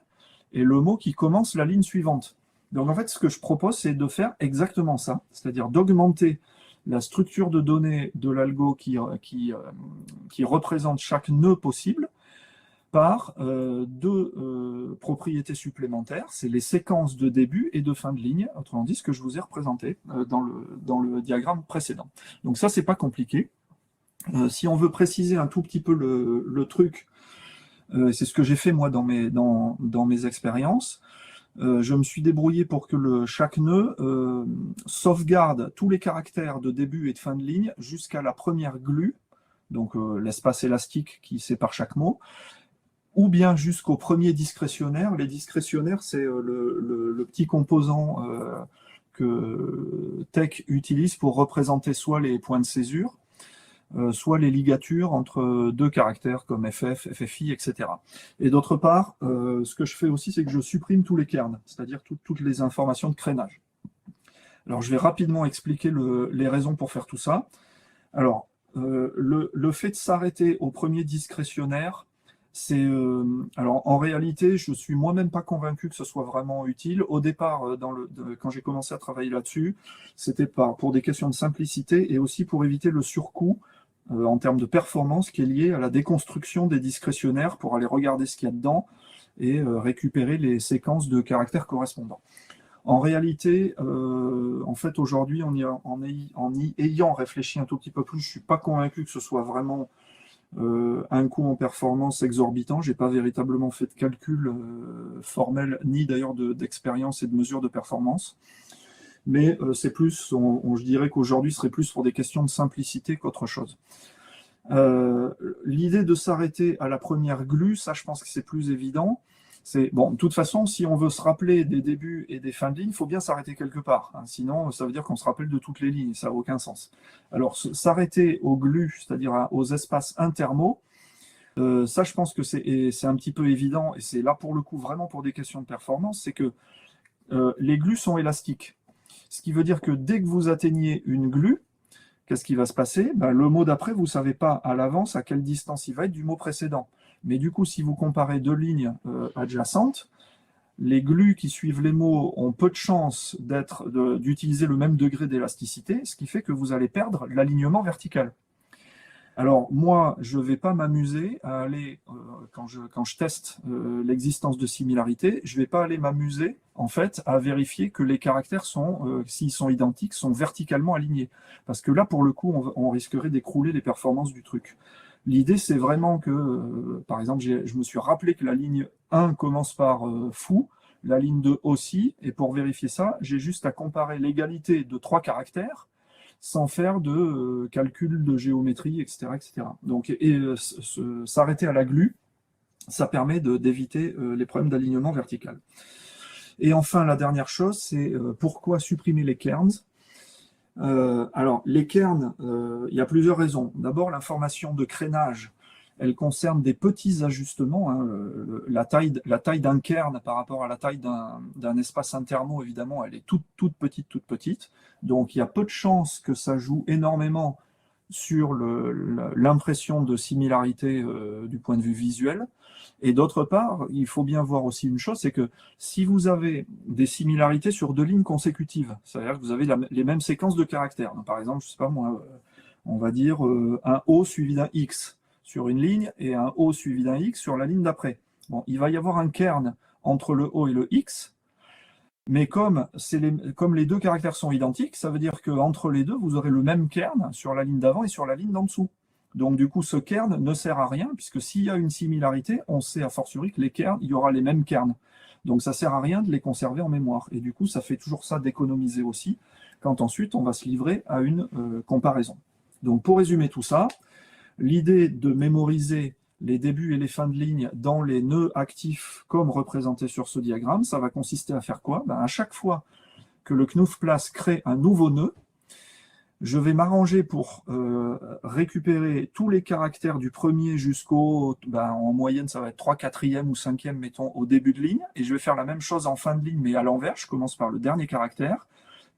et le mot qui commence la ligne suivante. Donc, en fait, ce que je propose, c'est de faire exactement ça, c'est-à-dire d'augmenter la structure de données de l'algo qui représente chaque nœud possible par 2 propriétés supplémentaires, c'est les séquences de début et de fin de ligne, autrement dit ce que je vous ai représenté dans le diagramme précédent. Donc ça, c'est pas compliqué. Si on veut préciser un tout petit peu le truc, c'est ce que j'ai fait moi dans mes expériences, je me suis débrouillé pour que chaque nœud sauvegarde tous les caractères de début et de fin de ligne jusqu'à la première glue, donc l'espace élastique qui sépare chaque mot, ou bien jusqu'au premier discrétionnaire. Les discrétionnaires, c'est le petit composant que Tech utilise pour représenter soit les points de césure, soit les ligatures entre deux caractères comme FF, FFI, etc. Et d'autre part, ce que je fais aussi, c'est que je supprime tous les kerns, c'est-à-dire toutes les informations de crénage. Alors, je vais rapidement expliquer les raisons pour faire tout ça. Alors, le fait de s'arrêter au premier discrétionnaire, c'est alors en réalité, je suis moi-même pas convaincu que ce soit vraiment utile. Au départ, quand j'ai commencé à travailler là-dessus, c'était pour des questions de simplicité et aussi pour éviter le surcoût en termes de performance qui est lié à la déconstruction des discrétionnaires pour aller regarder ce qu'il y a dedans et récupérer les séquences de caractères correspondants. En réalité, en fait, aujourd'hui, en y ayant réfléchi un tout petit peu plus, je ne suis pas convaincu que ce soit vraiment un coût en performance exorbitant. Je n'ai pas véritablement fait de calcul formel, ni d'ailleurs d'expérience et de mesure de performance. Mais c'est plus, je dirais qu'aujourd'hui, ce serait plus pour des questions de simplicité qu'autre chose. L'idée de s'arrêter à la première glue, ça, je pense que c'est plus évident. Bon, de toute façon, si on veut se rappeler des débuts et des fins de ligne, il faut bien s'arrêter quelque part. Hein. Sinon, ça veut dire qu'on se rappelle de toutes les lignes. Ça n'a aucun sens. Alors, s'arrêter aux glues, c'est-à-dire aux espaces intermaux, ça, je pense que c'est un petit peu évident. Et c'est là, pour le coup, vraiment pour des questions de performance, c'est que les glues sont élastiques. Ce qui veut dire que dès que vous atteignez une glue, qu'est-ce qui va se passer? Le mot d'après, vous ne savez pas à l'avance à quelle distance il va être du mot précédent. Mais du coup, si vous comparez deux lignes adjacentes, les glues qui suivent les mots ont peu de chances d'utiliser le même degré d'élasticité, ce qui fait que vous allez perdre l'alignement vertical. Alors moi, je ne vais pas m'amuser à aller, quand je teste l'existence de similarité, je ne vais pas aller m'amuser en fait à vérifier que les caractères s'ils sont identiques, sont verticalement alignés. Parce que là, pour le coup, on risquerait d'écrouler les performances du truc. L'idée, c'est vraiment que, par exemple, je me suis rappelé que la ligne 1 commence par fou, la ligne 2 aussi, et pour vérifier ça, j'ai juste à comparer l'égalité de 3 caractères sans faire de calcul de géométrie, etc. etc. Donc, s'arrêter à la glue, ça permet d'éviter les problèmes d'alignement vertical. Et enfin, la dernière chose, c'est pourquoi supprimer les kerns. Alors, les kerns, il y a plusieurs raisons. D'abord, l'information de crénage, elle concerne des petits ajustements. Hein. La taille d'un kern par rapport à la taille d'un espace intermo, évidemment, elle est toute petite. Donc, il y a peu de chances que ça joue énormément sur l'impression de similarité du point de vue visuel. Et d'autre part, il faut bien voir aussi une chose, c'est que si vous avez des similarités sur deux lignes consécutives, c'est-à-dire que vous avez les mêmes séquences de caractères. Donc, par exemple, je ne sais pas moi, on va dire un O suivi d'un X sur une ligne et un O suivi d'un X sur la ligne d'après. Bon, il va y avoir un kern entre le O et le X, mais comme les deux caractères sont identiques, ça veut dire qu'entre les deux, vous aurez le même kern sur la ligne d'avant et sur la ligne d'en dessous. Donc du coup, ce kern ne sert à rien, puisque s'il y a une similarité, on sait a fortiori que les kerns, il y aura les mêmes kerns. Donc ça ne sert à rien de les conserver en mémoire. Et du coup, ça fait toujours ça d'économiser aussi, quand ensuite on va se livrer à une comparaison. Donc pour résumer tout ça, l'idée de mémoriser les débuts et les fins de ligne dans les nœuds actifs comme représentés sur ce diagramme, ça va consister à faire quoi? À chaque fois que le Knuff-Place crée un nouveau nœud, je vais m'arranger pour récupérer tous les caractères du premier jusqu'au, en moyenne, ça va être 3, 4e ou 5e, mettons, au début de ligne. Et je vais faire la même chose en fin de ligne, mais à l'envers. Je commence par le dernier caractère,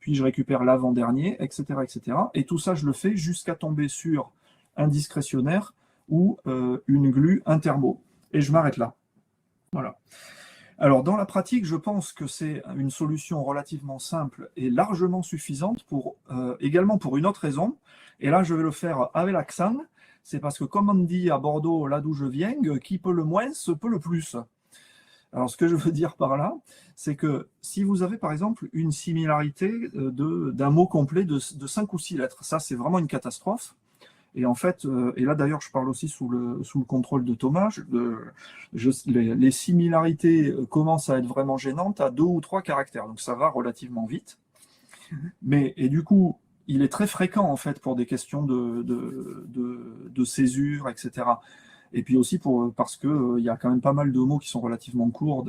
puis je récupère l'avant-dernier, etc., etc. Et tout ça, je le fais jusqu'à tomber sur un discrétionnaire ou une glue intermo. Et je m'arrête là. Voilà. Alors, dans la pratique, je pense que c'est une solution relativement simple et largement suffisante également pour une autre raison. Et là, je vais le faire avec l'accent. C'est parce que, comme on dit à Bordeaux, là d'où je viens, qui peut le moins, se peut le plus. Alors, ce que je veux dire par là, c'est que si vous avez, par exemple, une similarité d'un mot complet de 5 ou 6 lettres, ça, c'est vraiment une catastrophe. Et en fait, et là d'ailleurs je parle aussi sous le contrôle de Thomas, les similarités commencent à être vraiment gênantes à 2 ou 3 caractères, donc ça va relativement vite. Et du coup, il est très fréquent en fait pour des questions de césure, etc. Et puis aussi parce qu'il y a quand même pas mal de mots qui sont relativement courts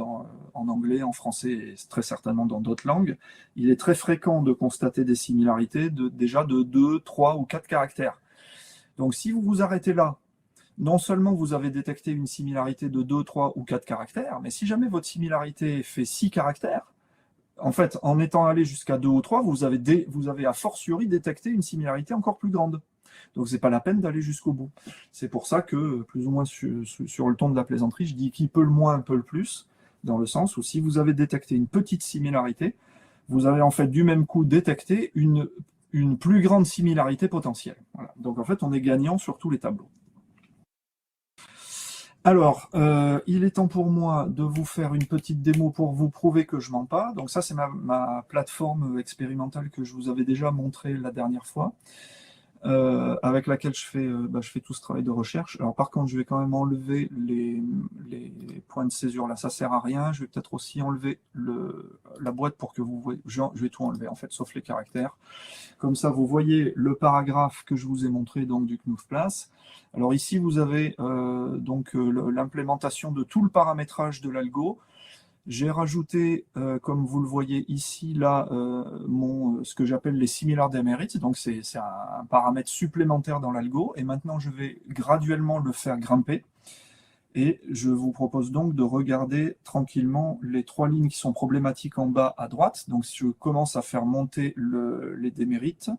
en anglais, en français et très certainement dans d'autres langues. Il est très fréquent de constater des similarités déjà de 2, 3 ou 4 caractères. Donc si vous vous arrêtez là, non seulement vous avez détecté une similarité de 2, 3 ou 4 caractères, mais si jamais votre similarité fait 6 caractères, en fait, en étant allé jusqu'à 2 ou 3, vous avez a fortiori détecté une similarité encore plus grande. Donc, ce n'est pas la peine d'aller jusqu'au bout. C'est pour ça que, plus ou moins sur le ton de la plaisanterie, je dis qui peut le moins, peut le plus, dans le sens où si vous avez détecté une petite similarité, vous avez en fait du même coup détecté une plus grande similarité potentielle. Voilà. Donc, en fait, on est gagnant sur tous les tableaux. Alors, il est temps pour moi de vous faire une petite démo pour vous prouver que je mens pas. Donc ça, c'est ma plateforme expérimentale que je vous avais déjà montré la dernière fois, avec laquelle je fais tout ce travail de recherche. Alors par contre, je vais quand même enlever les points de césure. Là, ça sert à rien. Je vais peut-être aussi enlever la boîte pour que vous voyez. Je vais tout enlever, en fait, sauf les caractères. Comme ça, vous voyez le paragraphe que je vous ai montré donc du CNUF+. Alors ici, vous avez l'implémentation de tout le paramétrage de l'algo. J'ai rajouté, comme vous le voyez ici, là, ce que j'appelle les similar demerits. Donc c'est un paramètre supplémentaire dans l'algo. Et maintenant, je vais graduellement le faire grimper. Et je vous propose donc de regarder tranquillement les 3 lignes qui sont problématiques en bas à droite. Donc si je commence à faire monter les démérites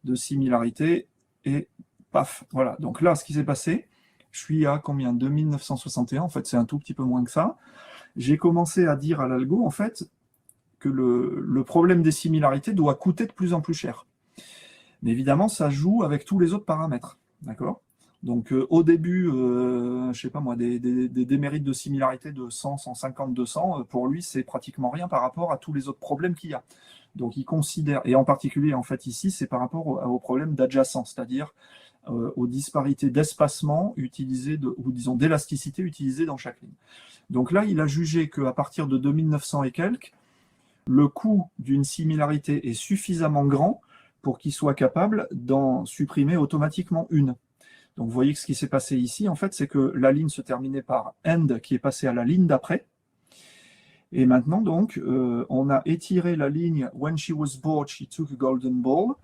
de similarité, et paf, voilà. Donc là, ce qui s'est passé, je suis à combien? 2961, en fait c'est un tout petit peu moins que ça. J'ai commencé à dire à l'algo, en fait, que le problème des similarités doit coûter de plus en plus cher. Mais évidemment, ça joue avec tous les autres paramètres, d'accord? Donc au début, je sais pas moi, des démérites de similarité de 100, 150, 200, pour lui, c'est pratiquement rien par rapport à tous les autres problèmes qu'il y a. Donc il considère, et en particulier, en fait, ici, c'est par rapport au problème d'adjacence, c'est-à-dire aux disparités d'espacement utilisées, ou disons d'élasticité utilisées dans chaque ligne. Donc là, il a jugé qu'à partir de 2900 et quelques, le coût d'une similarité est suffisamment grand pour qu'il soit capable d'en supprimer automatiquement une. Donc vous voyez que ce qui s'est passé ici, en fait, c'est que la ligne se terminait par end qui est passée à la ligne d'après. Et maintenant, donc, on a étiré la ligne when she was bored, she took a golden ball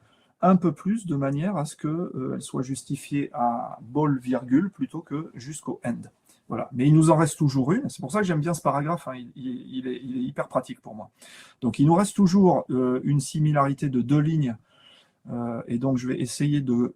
un peu plus de manière à ce qu'elle soit justifiée à ball virgule plutôt que jusqu'au end. Voilà. Mais il nous en reste toujours une. C'est pour ça que j'aime bien ce paragraphe. Hein. Il est hyper pratique pour moi. Donc il nous reste toujours une similarité de 2 lignes. Et donc je vais essayer de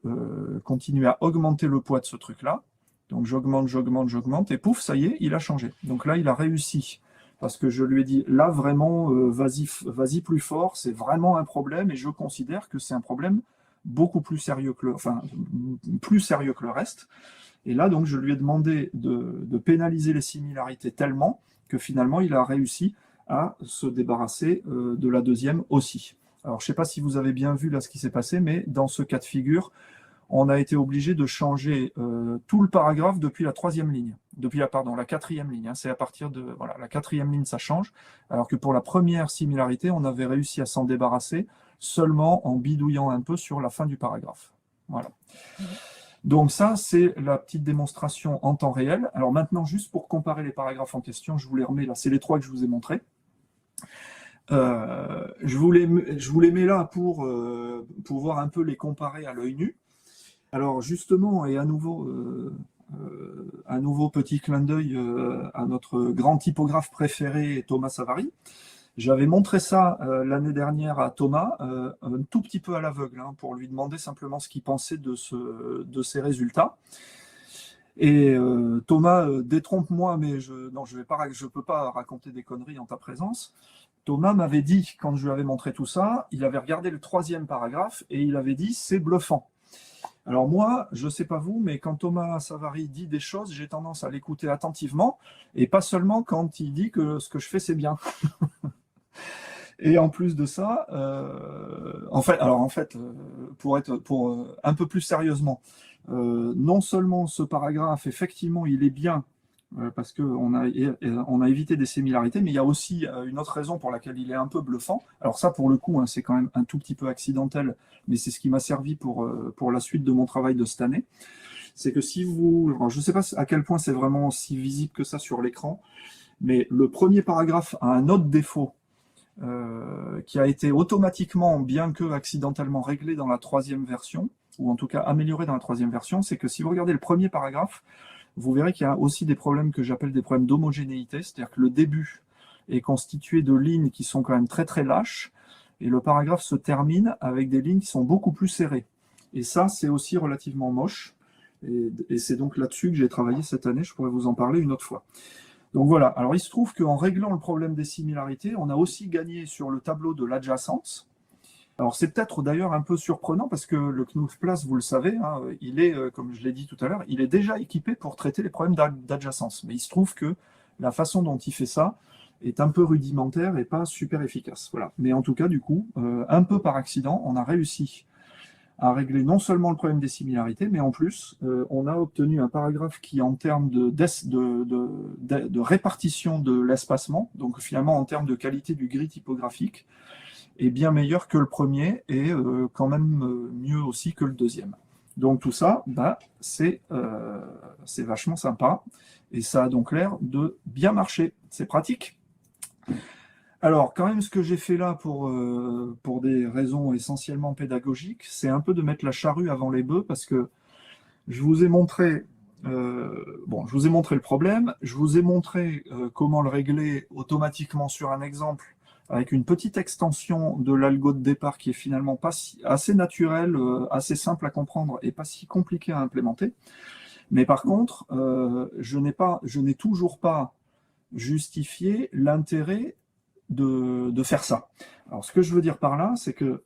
continuer à augmenter le poids de ce truc-là. Donc j'augmente, j'augmente, j'augmente, et pouf, ça y est, il a changé. Donc là, il a réussi. Parce que je lui ai dit, là vraiment, vas-y plus fort, c'est vraiment un problème, et je considère que c'est un problème beaucoup plus sérieux que plus sérieux que le reste. Et là, donc, je lui ai demandé de pénaliser les similarités tellement que finalement, il a réussi à se débarrasser de la deuxième aussi. Alors, je ne sais pas si vous avez bien vu là ce qui s'est passé, mais dans ce cas de figure, on a été obligé de changer tout le paragraphe depuis la 3e ligne. Depuis la 4e ligne. Hein. C'est à partir de la 4e ligne, ça change. Alors que pour la première similarité, on avait réussi à s'en débarrasser seulement en bidouillant un peu sur la fin du paragraphe. Voilà. Donc ça, c'est la petite démonstration en temps réel. Alors maintenant, juste pour comparer les paragraphes en question, je vous les remets là. C'est les 3 que je vous ai montrés. Je vous les mets là pour voir un peu les comparer à l'œil nu. Alors justement, et à nouveau petit clin d'œil à notre grand typographe préféré, Thomas Savary. J'avais montré ça l'année dernière à Thomas, un tout petit peu à l'aveugle, hein, pour lui demander simplement ce qu'il pensait de ces résultats. Et Thomas, détrompe-moi, mais je ne peux pas raconter des conneries en ta présence. Thomas m'avait dit, quand je lui avais montré tout ça, il avait regardé le 3e paragraphe et il avait dit « c'est bluffant ». Alors moi, je ne sais pas vous, mais quand Thomas Savary dit des choses, j'ai tendance à l'écouter attentivement, et pas seulement quand il dit que ce que je fais, c'est bien. Et en plus de ça, pour un peu plus sérieusement, non seulement ce paragraphe, effectivement, il est bien, parce qu'on a évité des similarités, mais il y a aussi une autre raison pour laquelle il est un peu bluffant. Alors ça, pour le coup, hein, c'est quand même un tout petit peu accidentel, mais c'est ce qui m'a servi pour la suite de mon travail de cette année. C'est que si alors je ne sais pas à quel point c'est vraiment si visible que ça sur l'écran, mais le premier paragraphe a un autre défaut qui a été automatiquement, bien que accidentellement réglé dans la 3e version. ou en tout cas amélioré dans la troisième version, c'est que si vous regardez le premier paragraphe, vous verrez qu'il y a aussi des problèmes que j'appelle des problèmes d'homogénéité, c'est-à-dire que le début est constitué de lignes qui sont quand même très très lâches, et le paragraphe se termine avec des lignes qui sont beaucoup plus serrées. Et ça, c'est aussi relativement moche, et c'est donc là-dessus que j'ai travaillé cette année, je pourrais vous en parler une autre fois. Donc voilà, alors il se trouve qu'en réglant le problème des similarités, on a aussi gagné sur le tableau de l'adjacence. Alors c'est peut-être d'ailleurs un peu surprenant parce que le Knuth-Place, vous le savez, hein, il est, comme je l'ai dit tout à l'heure, il est déjà équipé pour traiter les problèmes d'adjacence. Mais il se trouve que la façon dont il fait ça est un peu rudimentaire et pas super efficace. Voilà. Mais en tout cas, du coup, un peu par accident, on a réussi à régler non seulement le problème des similarités, mais en plus, on a obtenu un paragraphe qui, en termes de répartition de l'espacement, donc finalement en termes de qualité du gris typographique, est bien meilleur que le premier et quand même mieux aussi que le deuxième. Donc tout ça, bah, c'est vachement sympa et ça a donc l'air de bien marcher. C'est pratique. Alors, quand même, ce que j'ai fait là pour des raisons essentiellement pédagogiques, c'est un peu de mettre la charrue avant les bœufs parce que je vous ai montré, je vous ai montré le problème, je vous ai montré comment le régler automatiquement sur un exemple avec une petite extension de l'algo de départ qui est finalement assez naturelle, assez simple à comprendre et pas si compliqué à implémenter. Mais par contre, je n'ai toujours pas justifié l'intérêt de faire ça. Alors, ce que je veux dire par là, c'est que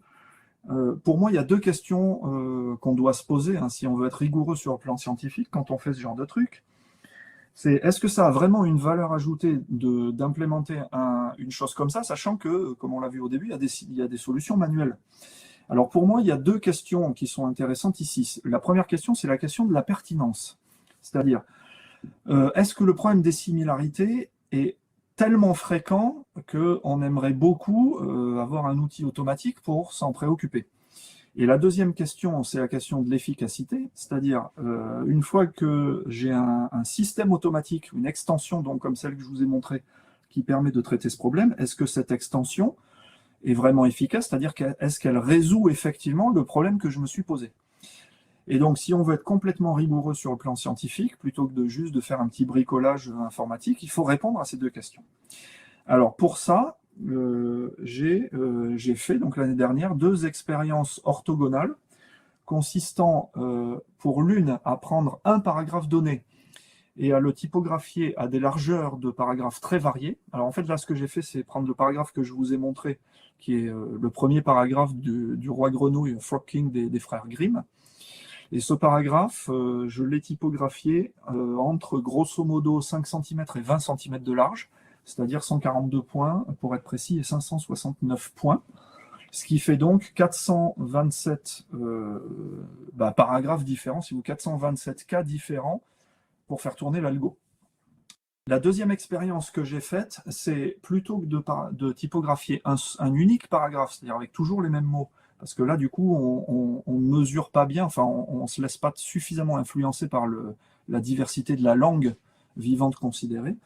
pour moi, il y a deux questions qu'on doit se poser hein, si on veut être rigoureux sur le plan scientifique quand on fait ce genre de truc. C'est est-ce que ça a vraiment une valeur ajoutée d'implémenter une chose comme ça, sachant que, comme on l'a vu au début, il y a des solutions manuelles. Alors pour moi, il y a deux questions qui sont intéressantes ici. La première question, c'est la question de la pertinence. C'est-à-dire, est-ce que le problème des similarités est tellement fréquent qu'on aimerait beaucoup avoir un outil automatique pour s'en préoccuper. Et la deuxième question, c'est la question de l'efficacité, c'est-à-dire une fois que j'ai un système automatique, une extension donc comme celle que je vous ai montrée, qui permet de traiter ce problème, est-ce que cette extension est vraiment efficace, c'est-à-dire est-ce qu'elle résout effectivement le problème que je me suis posé? Et donc, si on veut être complètement rigoureux sur le plan scientifique, plutôt que juste de faire un petit bricolage informatique, il faut répondre à ces deux questions. Alors, pour ça, j'ai fait donc l'année dernière 2 expériences orthogonales consistant pour l'une à prendre un paragraphe donné et à le typographier à des largeurs de paragraphes très variées. Alors en fait, là, ce que j'ai fait, c'est prendre le paragraphe que je vous ai montré, qui est le premier paragraphe du Roi Grenouille, Frog King des frères Grimm. Et ce paragraphe, je l'ai typographié entre grosso modo 5 cm et 20 cm de large, c'est-à-dire 142 points pour être précis et 569 points, ce qui fait donc 427 paragraphes différents, si vous 427 cas différents pour faire tourner l'algo. La deuxième expérience que j'ai faite, c'est plutôt que de typographier un unique paragraphe, c'est-à-dire avec toujours les mêmes mots, parce que là, du coup, on ne mesure pas bien, enfin, on ne se laisse pas suffisamment influencer par la diversité de la langue vivante considérée.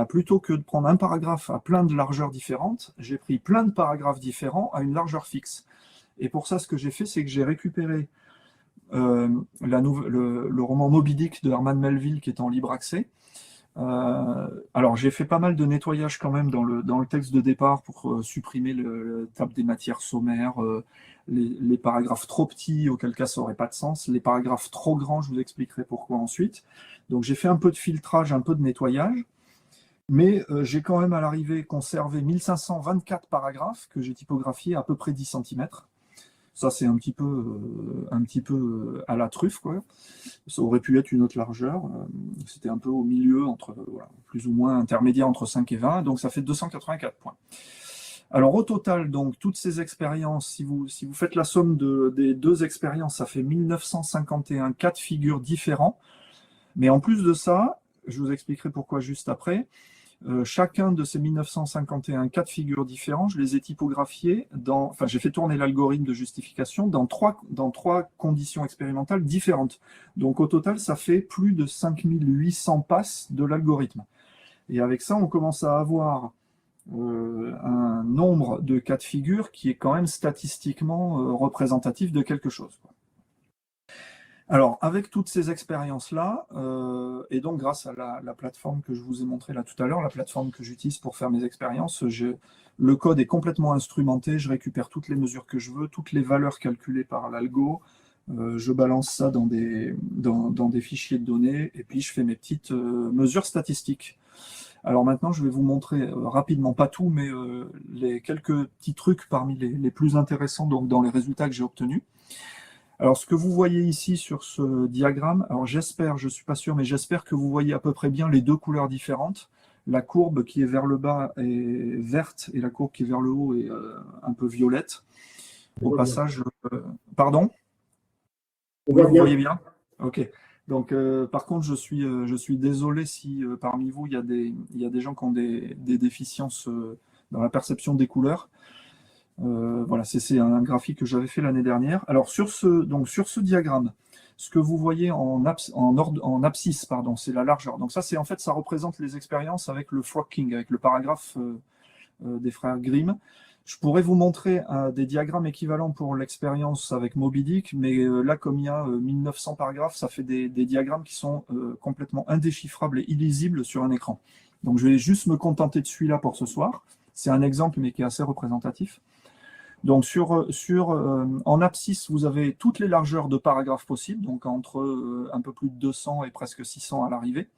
Plutôt que de prendre un paragraphe à plein de largeurs différentes, j'ai pris plein de paragraphes différents à une largeur fixe. Et pour ça, ce que j'ai fait, c'est que j'ai récupéré le roman Moby Dick de Herman Melville qui est en libre accès. Alors j'ai fait pas mal de nettoyage quand même dans le texte de départ pour supprimer le table des matières sommaires, les paragraphes trop petits auquel cas ça n'aurait pas de sens, les paragraphes trop grands, je vous expliquerai pourquoi ensuite. Donc j'ai fait un peu de filtrage, un peu de nettoyage, mais j'ai quand même à l'arrivée conservé 1524 paragraphes que j'ai typographiés à peu près 10 cm. Ça, c'est un petit peu à la truffe, quoi. Ça aurait pu être une autre largeur. C'était un peu au milieu, plus ou moins intermédiaire entre 5 et 20. Donc, ça fait 284 points. Alors, au total, donc, toutes ces expériences, si vous faites la somme des 2 expériences, ça fait 1951 cas de figure différents. Mais en plus de ça, je vous expliquerai pourquoi juste après, chacun de ces 1951 cas de figure différents, je les ai typographiés j'ai fait tourner l'algorithme de justification dans trois conditions expérimentales différentes. Donc au total, ça fait plus de 5800 passes de l'algorithme. Et avec ça, on commence à avoir un nombre de cas de figure qui est quand même statistiquement représentatif de quelque chose, quoi. Alors, avec toutes ces expériences-là, et donc grâce à la plateforme que je vous ai montrée là tout à l'heure, la plateforme que j'utilise pour faire mes expériences, le code est complètement instrumenté, je récupère toutes les mesures que je veux, toutes les valeurs calculées par l'algo, je balance ça dans des fichiers de données, et puis je fais mes petites mesures statistiques. Alors maintenant, je vais vous montrer rapidement, pas tout, mais les quelques petits trucs parmi les plus intéressants donc, dans les résultats que j'ai obtenus. Alors, ce que vous voyez ici sur ce diagramme, alors j'espère, je ne suis pas sûr, mais j'espère que vous voyez à peu près bien les deux couleurs différentes. La courbe qui est vers le bas est verte et la courbe qui est vers le haut est un peu violette. Au passage, pardon? On Oui, voit vous bien. voyez bien? Ok. Donc, par contre, je suis désolé si parmi vous, il y a des gens qui ont des déficiences dans la perception des couleurs. Voilà, c'est un graphique que j'avais fait l'année dernière. Alors, sur ce diagramme, ce que vous voyez en abscisse, pardon, c'est la largeur. Donc ça, en fait, ça représente les expériences avec le Frog King, avec le paragraphe des frères Grimm. Je pourrais vous montrer des diagrammes équivalents pour l'expérience avec Moby Dick, mais là, comme il y a 1900 paragraphes, ça fait des diagrammes qui sont complètement indéchiffrables et illisibles sur un écran. Donc, je vais juste me contenter de celui-là pour ce soir. C'est un exemple, mais qui est assez représentatif. Donc, en abscisse, vous avez toutes les largeurs de paragraphes possibles, donc entre un peu plus de 200 et presque 600 à l'arrivée.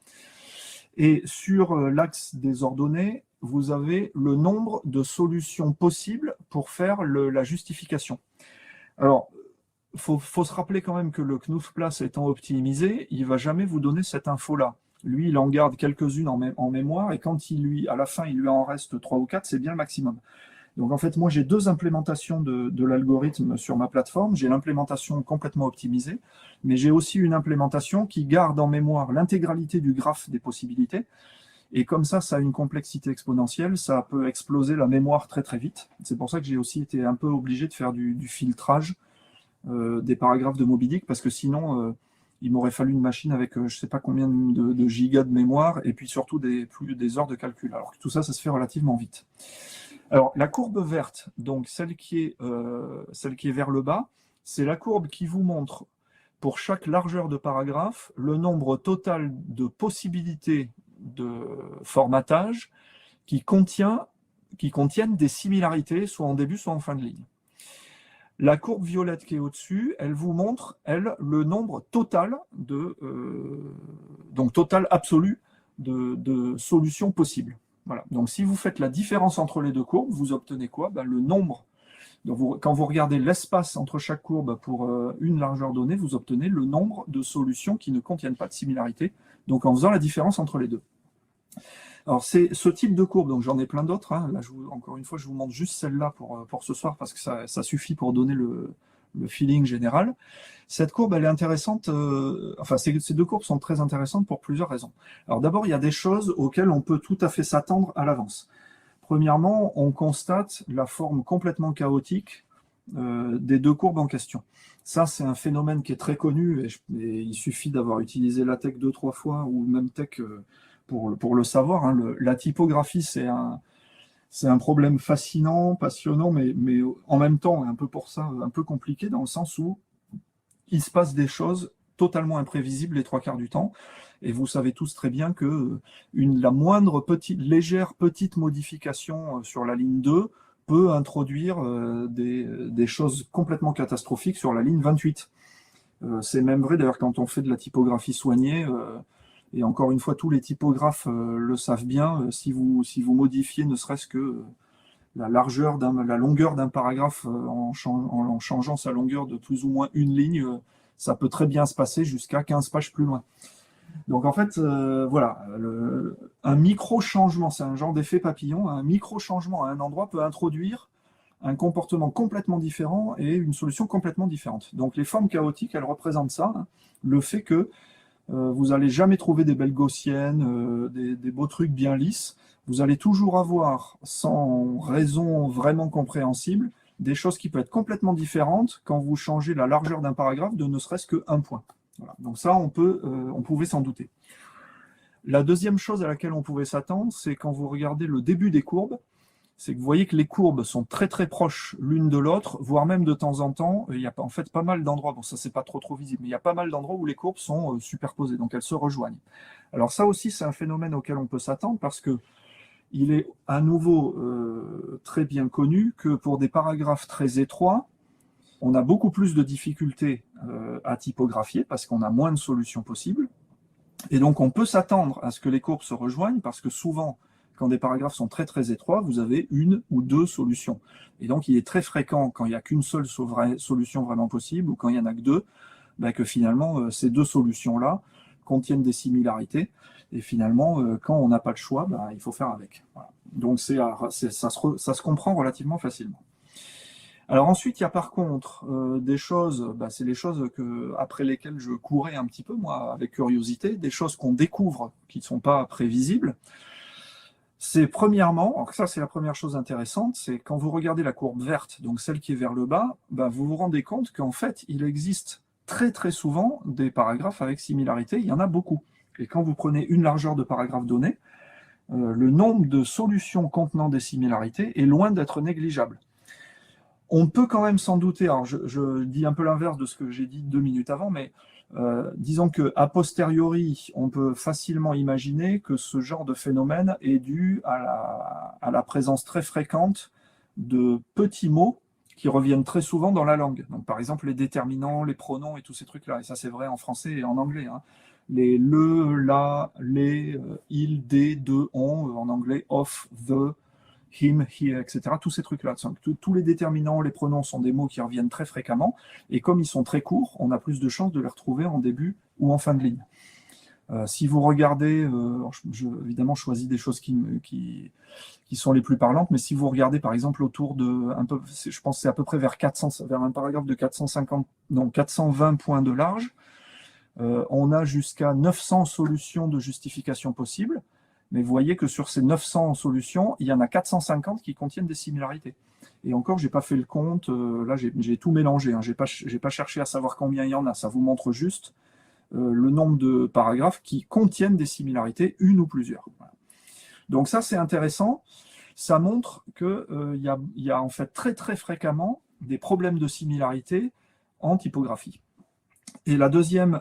Et sur l'axe des ordonnées, vous avez le nombre de solutions possibles pour faire la justification. Alors, il faut se rappeler quand même que le Knuffplatz étant optimisé, il ne va jamais vous donner cette info-là. Lui, il en garde quelques-unes en mémoire, et quand à la fin, il lui en reste 3 ou 4, c'est bien le maximum. Donc en fait, moi j'ai deux implémentations de l'algorithme sur ma plateforme. J'ai l'implémentation complètement optimisée, mais j'ai aussi une implémentation qui garde en mémoire l'intégralité du graphe des possibilités. Et comme ça a une complexité exponentielle, ça peut exploser la mémoire très très vite. C'est pour ça que j'ai aussi été un peu obligé de faire du filtrage des paragraphes de Moby Dick, parce que sinon, il m'aurait fallu une machine avec je ne sais pas combien de gigas de mémoire, et puis surtout des heures de calcul. Alors que tout ça se fait relativement vite. Alors, la courbe verte, donc celle qui est vers le bas, c'est la courbe qui vous montre, pour chaque largeur de paragraphe, le nombre total de possibilités de formatage qui contiennent des similarités, soit en début, soit en fin de ligne. La courbe violette qui est au-dessus, elle vous montre, le nombre total donc total absolu de solutions possibles. Voilà. Donc, si vous faites la différence entre les deux courbes, vous obtenez quoi? Le nombre. Donc, quand vous regardez l'espace entre chaque courbe pour une largeur donnée, vous obtenez le nombre de solutions qui ne contiennent pas de similarité. Donc, en faisant la différence entre les deux. Alors, c'est ce type de courbe, donc j'en ai plein d'autres. Hein. Là, encore une fois, je vous montre juste celle-là pour ce soir, parce que ça suffit pour donner le feeling général. Cette courbe, elle est intéressante, ces deux courbes sont très intéressantes pour plusieurs raisons. Alors d'abord, il y a des choses auxquelles on peut tout à fait s'attendre à l'avance. Premièrement, on constate la forme complètement chaotique des deux courbes en question. Ça, c'est un phénomène qui est très connu, et il suffit d'avoir utilisé LaTeX 2-3 fois, ou même Tech pour le savoir. Hein. La typographie, c'est un problème fascinant, passionnant, mais en même temps, un peu pour ça, un peu compliqué, dans le sens où il se passe des choses totalement imprévisibles les 3/4 du temps. Et vous savez tous très bien que la moindre légère petite modification sur la ligne 2 peut introduire des choses complètement catastrophiques sur la ligne 28. C'est même vrai d'ailleurs quand on fait de la typographie soignée. Et encore une fois, tous les typographes le savent bien. Si vous modifiez ne serait-ce que la longueur d'un paragraphe en changeant sa longueur de plus ou moins une ligne, ça peut très bien se passer jusqu'à 15 pages plus loin. Donc en fait, voilà, un micro-changement, c'est un genre d'effet papillon, un micro-changement à un endroit peut introduire un comportement complètement différent et une solution complètement différente. Donc les formes chaotiques, elles représentent ça, hein, le fait que vous n'allez jamais trouver des belles gaussiennes, des beaux trucs bien lisses. Vous allez toujours avoir, sans raison vraiment compréhensible, des choses qui peuvent être complètement différentes quand vous changez la largeur d'un paragraphe de ne serait-ce qu'un point. Voilà. Donc ça, on pouvait s'en douter. La deuxième chose à laquelle on pouvait s'attendre, c'est quand vous regardez le début des courbes, c'est que vous voyez que les courbes sont très très proches l'une de l'autre, voire même de temps en temps, il y a en fait pas mal d'endroits, bon ça c'est pas trop visible, mais il y a pas mal d'endroits où les courbes sont superposées, donc elles se rejoignent. Alors ça aussi c'est un phénomène auquel on peut s'attendre parce que il est à nouveau très bien connu que pour des paragraphes très étroits, on a beaucoup plus de difficultés à typographier parce qu'on a moins de solutions possibles. Et donc on peut s'attendre à ce que les courbes se rejoignent parce que souvent, quand des paragraphes sont très très étroits, vous avez une ou deux solutions. Et donc il est très fréquent quand il n'y a qu'une seule solution vraiment possible ou quand il n'y en a que deux, que finalement ces deux solutions-là contiennent des similarités. Et finalement, quand on n'a pas de choix, il faut faire avec. Voilà. Donc ça se comprend relativement facilement. Alors ensuite, il y a par contre des choses, c'est les choses après lesquelles je courais un petit peu, moi, avec curiosité, des choses qu'on découvre qui ne sont pas prévisibles. C'est premièrement, alors ça c'est la première chose intéressante, c'est quand vous regardez la courbe verte, donc celle qui est vers le bas, vous vous rendez compte qu'en fait, il existe très très souvent des paragraphes avec similarité, il y en a beaucoup. Et quand vous prenez une largeur de paragraphe donnée, le nombre de solutions contenant des similarités est loin d'être négligeable. On peut quand même s'en douter, alors je dis un peu l'inverse de ce que j'ai dit 2 minutes avant, mais disons qu'a posteriori, on peut facilement imaginer que ce genre de phénomène est dû à la présence très fréquente de petits mots qui reviennent très souvent dans la langue. Donc, par exemple, les déterminants, les pronoms et tous ces trucs-là. Et ça, c'est vrai en français et en anglais. Hein. Les le, la, les, il, des, de, on, en anglais, of, the, him, he, etc. Tous ces trucs-là. Tous les déterminants, les pronoms sont des mots qui reviennent très fréquemment. Et comme ils sont très courts, on a plus de chances de les retrouver en début ou en fin de ligne. Si vous regardez, évidemment, je choisis des choses qui sont les plus parlantes, mais si vous regardez par exemple autour de, je pense que c'est à peu près vers un paragraphe de 420 points de large, on a jusqu'à 900 solutions de justification possibles, mais vous voyez que sur ces 900 solutions, il y en a 450 qui contiennent des similarités. Et encore, j'ai pas fait le compte, là j'ai tout mélangé, hein, j'ai pas cherché à savoir combien il y en a, ça vous montre juste le nombre de paragraphes qui contiennent des similarités, une ou plusieurs. Voilà. Donc ça, c'est intéressant. Ça montre qu'il y a en fait très très fréquemment des problèmes de similarité en typographie. Et la deuxième,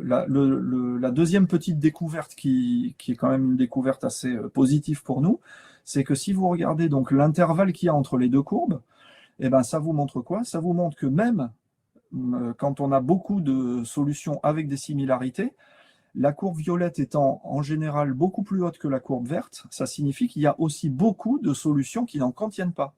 la deuxième petite découverte qui est quand même une découverte assez positive pour nous, c'est que si vous regardez donc l'intervalle qu'il y a entre les deux courbes, ça vous montre quoi? Ça vous montre que même quand on a beaucoup de solutions avec des similarités, la courbe violette étant en général beaucoup plus haute que la courbe verte, ça signifie qu'il y a aussi beaucoup de solutions qui n'en contiennent pas.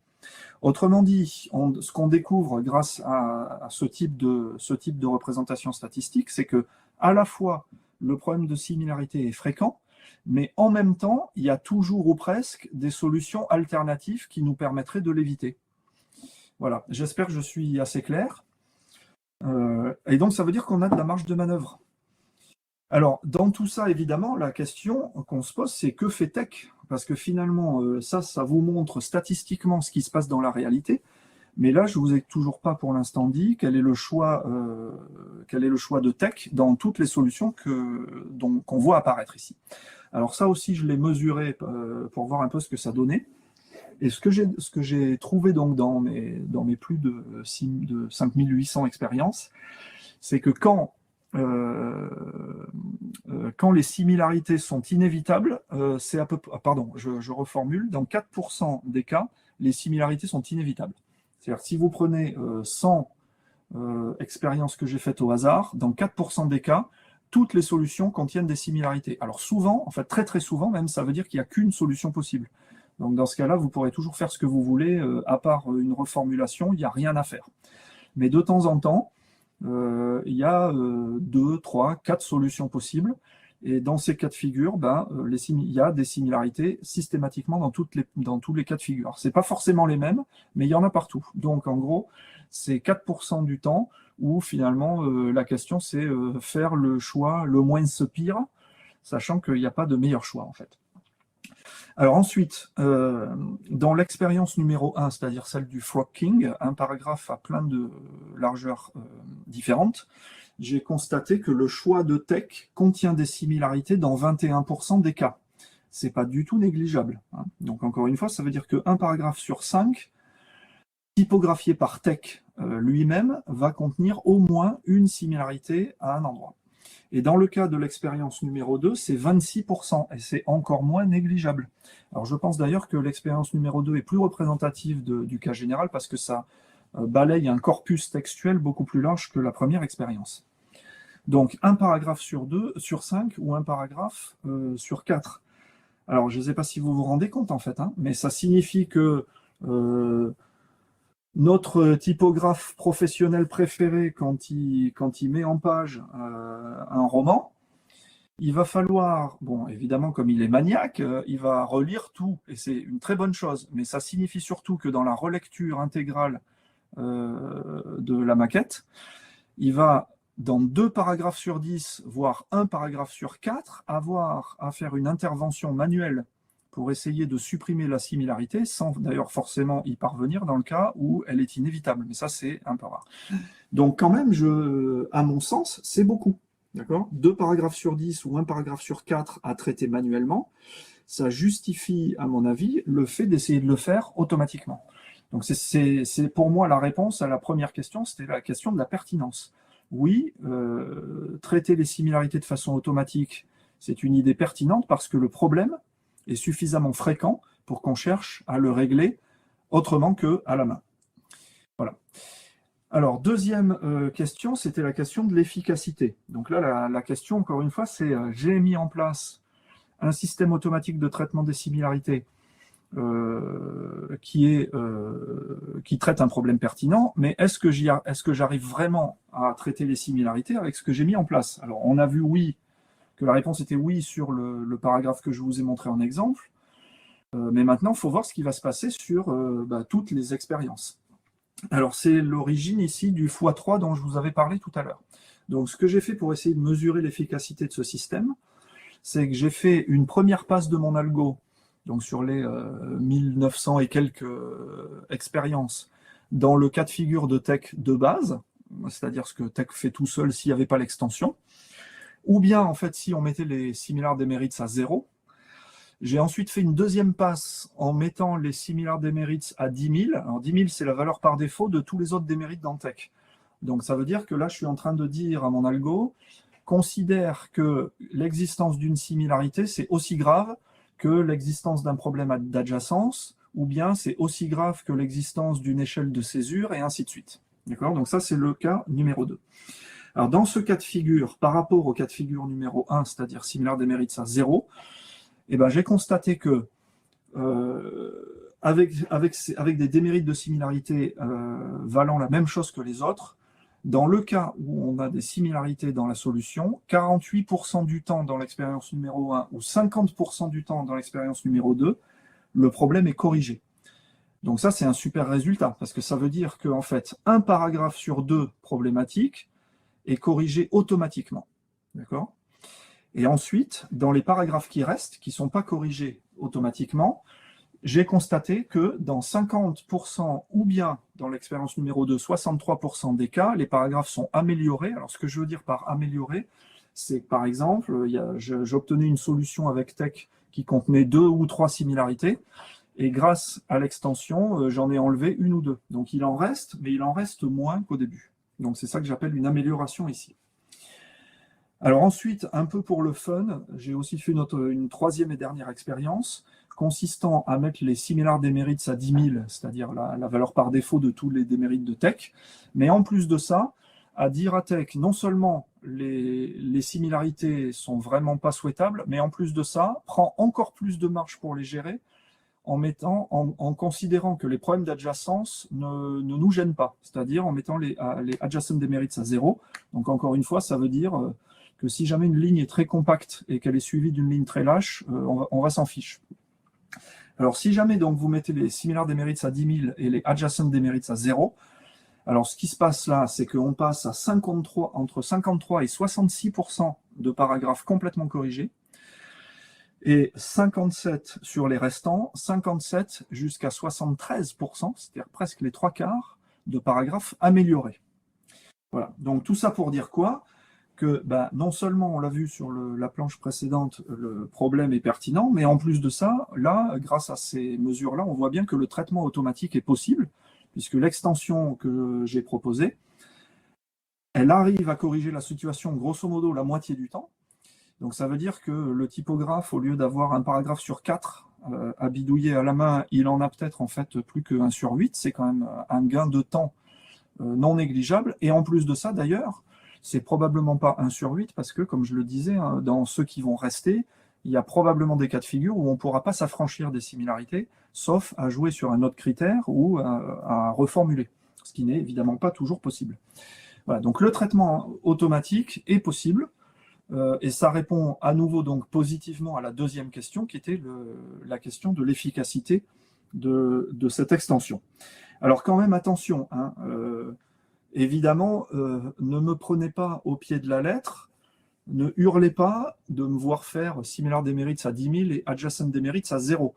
Autrement dit, ce qu'on découvre grâce à ce type de représentation statistique, c'est que à la fois le problème de similarité est fréquent, mais en même temps, il y a toujours ou presque des solutions alternatives qui nous permettraient de l'éviter. Voilà, j'espère que je suis assez clair. Et donc, ça veut dire qu'on a de la marge de manœuvre. Alors, dans tout ça, évidemment, la question qu'on se pose, c'est que fait Tech? Parce que finalement, ça vous montre statistiquement ce qui se passe dans la réalité. Mais là, je ne vous ai toujours pas pour l'instant dit quel est le choix de Tech dans toutes les solutions qu'on voit apparaître ici. Alors ça aussi, je l'ai mesuré pour voir un peu ce que ça donnait. Et ce que j'ai trouvé donc dans mes plus de 5800 expériences, c'est que quand les similarités sont inévitables, c'est à peu près, pardon, je reformule, dans 4% des cas, les similarités sont inévitables. C'est-à-dire si vous prenez 100 expériences que j'ai faites au hasard, dans 4% des cas, toutes les solutions contiennent des similarités. Alors souvent, en fait très très souvent même, ça veut dire qu'il n'y a qu'une solution possible. Donc dans ce cas-là, vous pourrez toujours faire ce que vous voulez, à part une reformulation, il n'y a rien à faire. Mais de temps en temps, il y a 2, 3, 4 solutions possibles. Et dans ces cas de figure, il y a des similarités systématiquement dans tous les cas de figure. Ce n'est pas forcément les mêmes, mais il y en a partout. Donc en gros, c'est 4% du temps où finalement la question c'est faire le choix le moins pire, sachant qu'il n'y a pas de meilleur choix en fait. Alors ensuite, dans l'expérience numéro 1, c'est-à-dire celle du Frog King, un paragraphe à plein de largeurs différentes, j'ai constaté que le choix de Tech contient des similarités dans 21% des cas. c'est pas du tout négligeable, hein. Donc encore une fois, ça veut dire qu'un paragraphe sur 5, typographié par Tech lui-même, va contenir au moins une similarité à un endroit. Et dans le cas de l'expérience numéro 2, c'est 26%, et c'est encore moins négligeable. Alors je pense d'ailleurs que l'expérience numéro 2 est plus représentative du cas général, parce que ça balaye un corpus textuel beaucoup plus large que la première expérience. Donc un paragraphe sur 5 ou un paragraphe sur 4. Alors je ne sais pas si vous vous rendez compte en fait, hein, mais ça signifie que notre typographe professionnel préféré, quand il met en page un roman, il va falloir, bon évidemment comme il est maniaque, il va relire tout, et c'est une très bonne chose, mais ça signifie surtout que dans la relecture intégrale de la maquette, il va, dans 2 paragraphes sur 10, voire 1 paragraphe sur 4, avoir à faire une intervention manuelle pour essayer de supprimer la similarité, sans d'ailleurs forcément y parvenir dans le cas où elle est inévitable. Mais ça, c'est un peu rare. Donc quand même, à mon sens, c'est beaucoup. D'accord ? 2 paragraphes sur 10 ou 1 paragraphe sur 4 à traiter manuellement, ça justifie, à mon avis, le fait d'essayer de le faire automatiquement. Donc c'est pour moi la réponse à la première question, c'était la question de la pertinence. Oui, traiter les similarités de façon automatique, c'est une idée pertinente parce que le problème est suffisamment fréquent pour qu'on cherche à le régler autrement qu'à la main. Voilà. Alors, deuxième question, c'était la question de l'efficacité. Donc là, la question, encore une fois, c'est j'ai mis en place un système automatique de traitement des similarités qui traite un problème pertinent, mais est-ce que j'arrive vraiment à traiter les similarités avec ce que j'ai mis en place? Alors, on a vu oui, que la réponse était oui sur le paragraphe que je vous ai montré en exemple, mais maintenant, il faut voir ce qui va se passer sur toutes les expériences. Alors, c'est l'origine ici du x3 dont je vous avais parlé tout à l'heure. Donc, ce que j'ai fait pour essayer de mesurer l'efficacité de ce système, c'est que j'ai fait une première passe de mon algo, donc sur les 1900 et quelques expériences, dans le cas de figure de Tech de base, c'est-à-dire ce que Tech fait tout seul s'il n'y avait pas l'extension, ou bien, en fait, si on mettait les similar demerits à 0. J'ai ensuite fait une deuxième passe en mettant les similar demerits à 10 000. Alors 10 000, c'est la valeur par défaut de tous les autres démérites dans Tech. Donc ça veut dire que là, je suis en train de dire à mon algo, considère que l'existence d'une similarité, c'est aussi grave que l'existence d'un problème d'adjacence, ou bien c'est aussi grave que l'existence d'une échelle de césure, et ainsi de suite. D'accord ? Donc ça, c'est le cas numéro 2. Alors dans ce cas de figure, par rapport au cas de figure numéro 1, c'est-à-dire similar demerits à 0, j'ai constaté que avec des démérites de similarité valant la même chose que les autres, dans le cas où on a des similarités dans la solution, 48% du temps dans l'expérience numéro 1 ou 50% du temps dans l'expérience numéro 2, le problème est corrigé. Donc ça, c'est un super résultat, parce que ça veut dire qu'en fait, un paragraphe sur 2 problématique est corrigé automatiquement. D'accord ? Et ensuite, dans les paragraphes qui restent, qui ne sont pas corrigés automatiquement, j'ai constaté que dans 50% ou bien dans l'expérience numéro 2, 63% des cas, les paragraphes sont améliorés. Alors ce que je veux dire par améliorer, c'est que par exemple, j'ai obtenu une solution avec Tech qui contenait 2 ou 3 similarités, et grâce à l'extension, j'en ai enlevé 1 ou 2. Donc il en reste, mais il en reste moins qu'au début. Donc c'est ça que j'appelle une amélioration ici. Alors ensuite, un peu pour le fun, j'ai aussi fait une troisième et dernière expérience consistant à mettre les similar demerits à 10 000, c'est-à-dire la valeur par défaut de tous les démérites de Tech, mais en plus de ça, à dire à Tech, non seulement les similarités sont vraiment pas souhaitables, mais en plus de ça, prend encore plus de marge pour les gérer en considérant que les problèmes d'adjacence ne nous gênent pas, c'est-à-dire en mettant les adjacent demerits à 0. Donc encore une fois, ça veut dire que si jamais une ligne est très compacte et qu'elle est suivie d'une ligne très lâche, on va s'en fiche. Alors si jamais donc vous mettez les similar demerits à 10 000 et les adjacent demerits à 0, alors ce qui se passe là, c'est qu'on passe à entre 53 et 66% de paragraphes complètement corrigés, et 57 sur les restants, 57 jusqu'à 73%, c'est-à-dire presque les 3/4 de paragraphes améliorés. Voilà, donc tout ça pour dire quoi ? que non seulement, on l'a vu sur la planche précédente, le problème est pertinent, mais en plus de ça, là, grâce à ces mesures-là, on voit bien que le traitement automatique est possible, puisque l'extension que j'ai proposée, elle arrive à corriger la situation grosso modo la moitié du temps. Donc ça veut dire que le typographe, au lieu d'avoir un paragraphe sur 4 à bidouiller à la main, il en a peut-être en fait plus que 1 sur 8. C'est quand même un gain de temps non négligeable. Et en plus de ça, d'ailleurs, c'est probablement pas 1 sur 8 parce que, comme je le disais, dans ceux qui vont rester, il y a probablement des cas de figure où on ne pourra pas s'affranchir des similarités, sauf à jouer sur un autre critère ou à reformuler, ce qui n'est évidemment pas toujours possible. Voilà, donc le traitement automatique est possible. Et ça répond à nouveau donc positivement à la deuxième question, qui était la question de l'efficacité de cette extension. Alors quand même, attention, évidemment, ne me prenez pas au pied de la lettre, ne hurlez pas de me voir faire similar demerits à 10 000 et adjacent demerits à 0.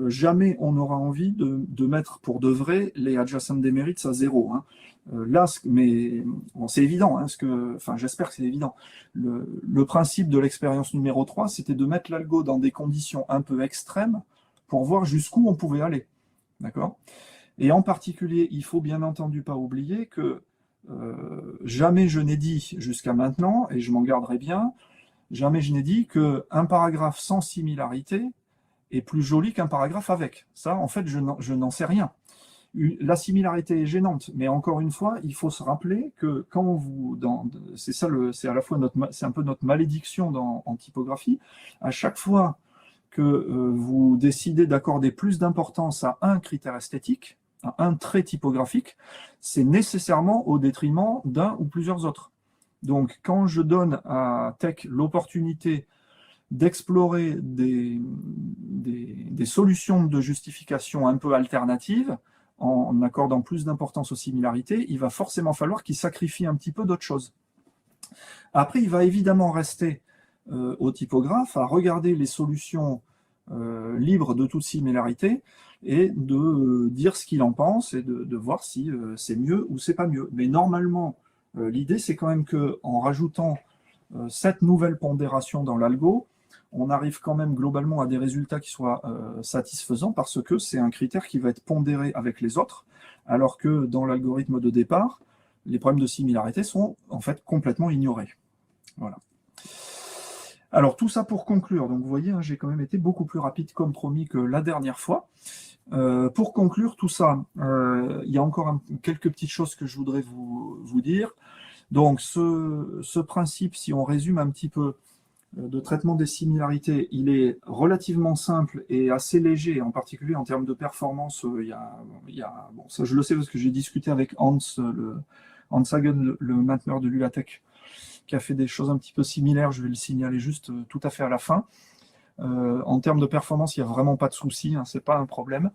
Jamais on n'aura envie de mettre pour de vrai les adjacent demerits à 0. Là, mais bon, c'est évident, j'espère que c'est évident. Le principe de l'expérience numéro 3, c'était de mettre l'algo dans des conditions un peu extrêmes pour voir jusqu'où on pouvait aller. D'accord ? Et en particulier, il faut bien entendu pas oublier que jamais je n'ai dit jusqu'à maintenant, et je m'en garderai bien, jamais je n'ai dit qu'un paragraphe sans similarité est plus joli qu'un paragraphe avec. Ça, en fait, je n'en sais rien. La similarité est gênante, mais encore une fois, il faut se rappeler que quand c'est à la fois c'est un peu notre malédiction en typographie. À chaque fois que vous décidez d'accorder plus d'importance à un critère esthétique, à un trait typographique, c'est nécessairement au détriment d'un ou plusieurs autres. Donc, quand je donne à Tech l'opportunité d'explorer des solutions de justification un peu alternatives, en accordant plus d'importance aux similarités, il va forcément falloir qu'il sacrifie un petit peu d'autres choses. Après, il va évidemment rester au typographe à regarder les solutions libres de toute similarité et de dire ce qu'il en pense et de voir si c'est mieux ou c'est pas mieux. Mais normalement, l'idée, c'est quand même qu'en rajoutant cette nouvelle pondération dans l'algo, on arrive quand même globalement à des résultats qui soient satisfaisants parce que c'est un critère qui va être pondéré avec les autres, alors que dans l'algorithme de départ, les problèmes de similarité sont en fait complètement ignorés. Voilà. Alors tout ça pour conclure, donc vous voyez, j'ai quand même été beaucoup plus rapide comme promis que la dernière fois. Pour conclure tout ça, il y a encore quelques petites choses que je voudrais vous dire. Donc ce principe, si on résume un petit peu, de traitement des similarités, il est relativement simple et assez léger, en particulier en termes de performance. Ça je le sais parce que j'ai discuté avec Hans Hagen, le mainteneur de l'ULATEC, qui a fait des choses un petit peu similaires, je vais le signaler juste tout à fait à la fin. En termes de performance, il n'y a vraiment pas de souci, c'est pas un problème.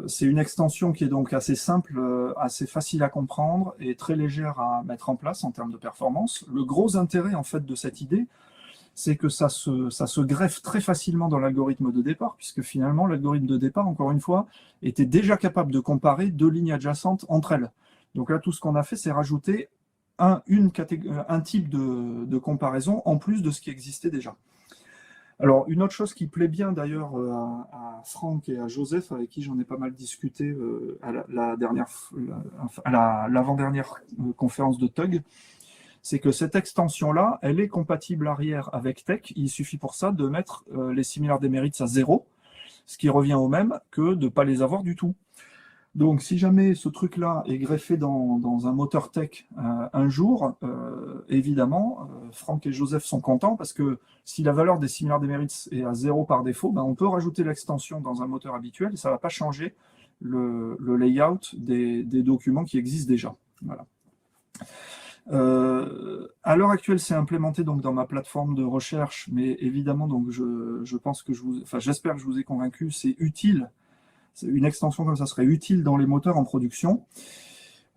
C'est une extension qui est donc assez simple, assez facile à comprendre et très légère à mettre en place en termes de performance. Le gros intérêt en fait de cette idée, c'est que ça se greffe très facilement dans l'algorithme de départ, puisque finalement l'algorithme de départ, encore une fois, était déjà capable de comparer deux lignes adjacentes entre elles. Donc là, tout ce qu'on a fait, c'est rajouter un type de comparaison en plus de ce qui existait déjà. Alors, une autre chose qui plaît bien d'ailleurs à Franck et à Joseph, avec qui j'en ai pas mal discuté à l'avant-dernière conférence de TUG, c'est que cette extension-là, elle est compatible arrière avec Tech. Il suffit pour ça de mettre les similar demerits à 0, ce qui revient au même que de ne pas les avoir du tout. Donc, si jamais ce truc-là est greffé dans un moteur tech un jour, évidemment, Franck et Joseph sont contents parce que si la valeur des similar demerits est à 0 par défaut, on peut rajouter l'extension dans un moteur habituel et ça ne va pas changer le layout des documents qui existent déjà. Voilà. À l'heure actuelle, c'est implémenté donc dans ma plateforme de recherche, mais évidemment, donc je pense que j'espère que je vous ai convaincu, c'est utile. Une extension comme ça serait utile dans les moteurs en production.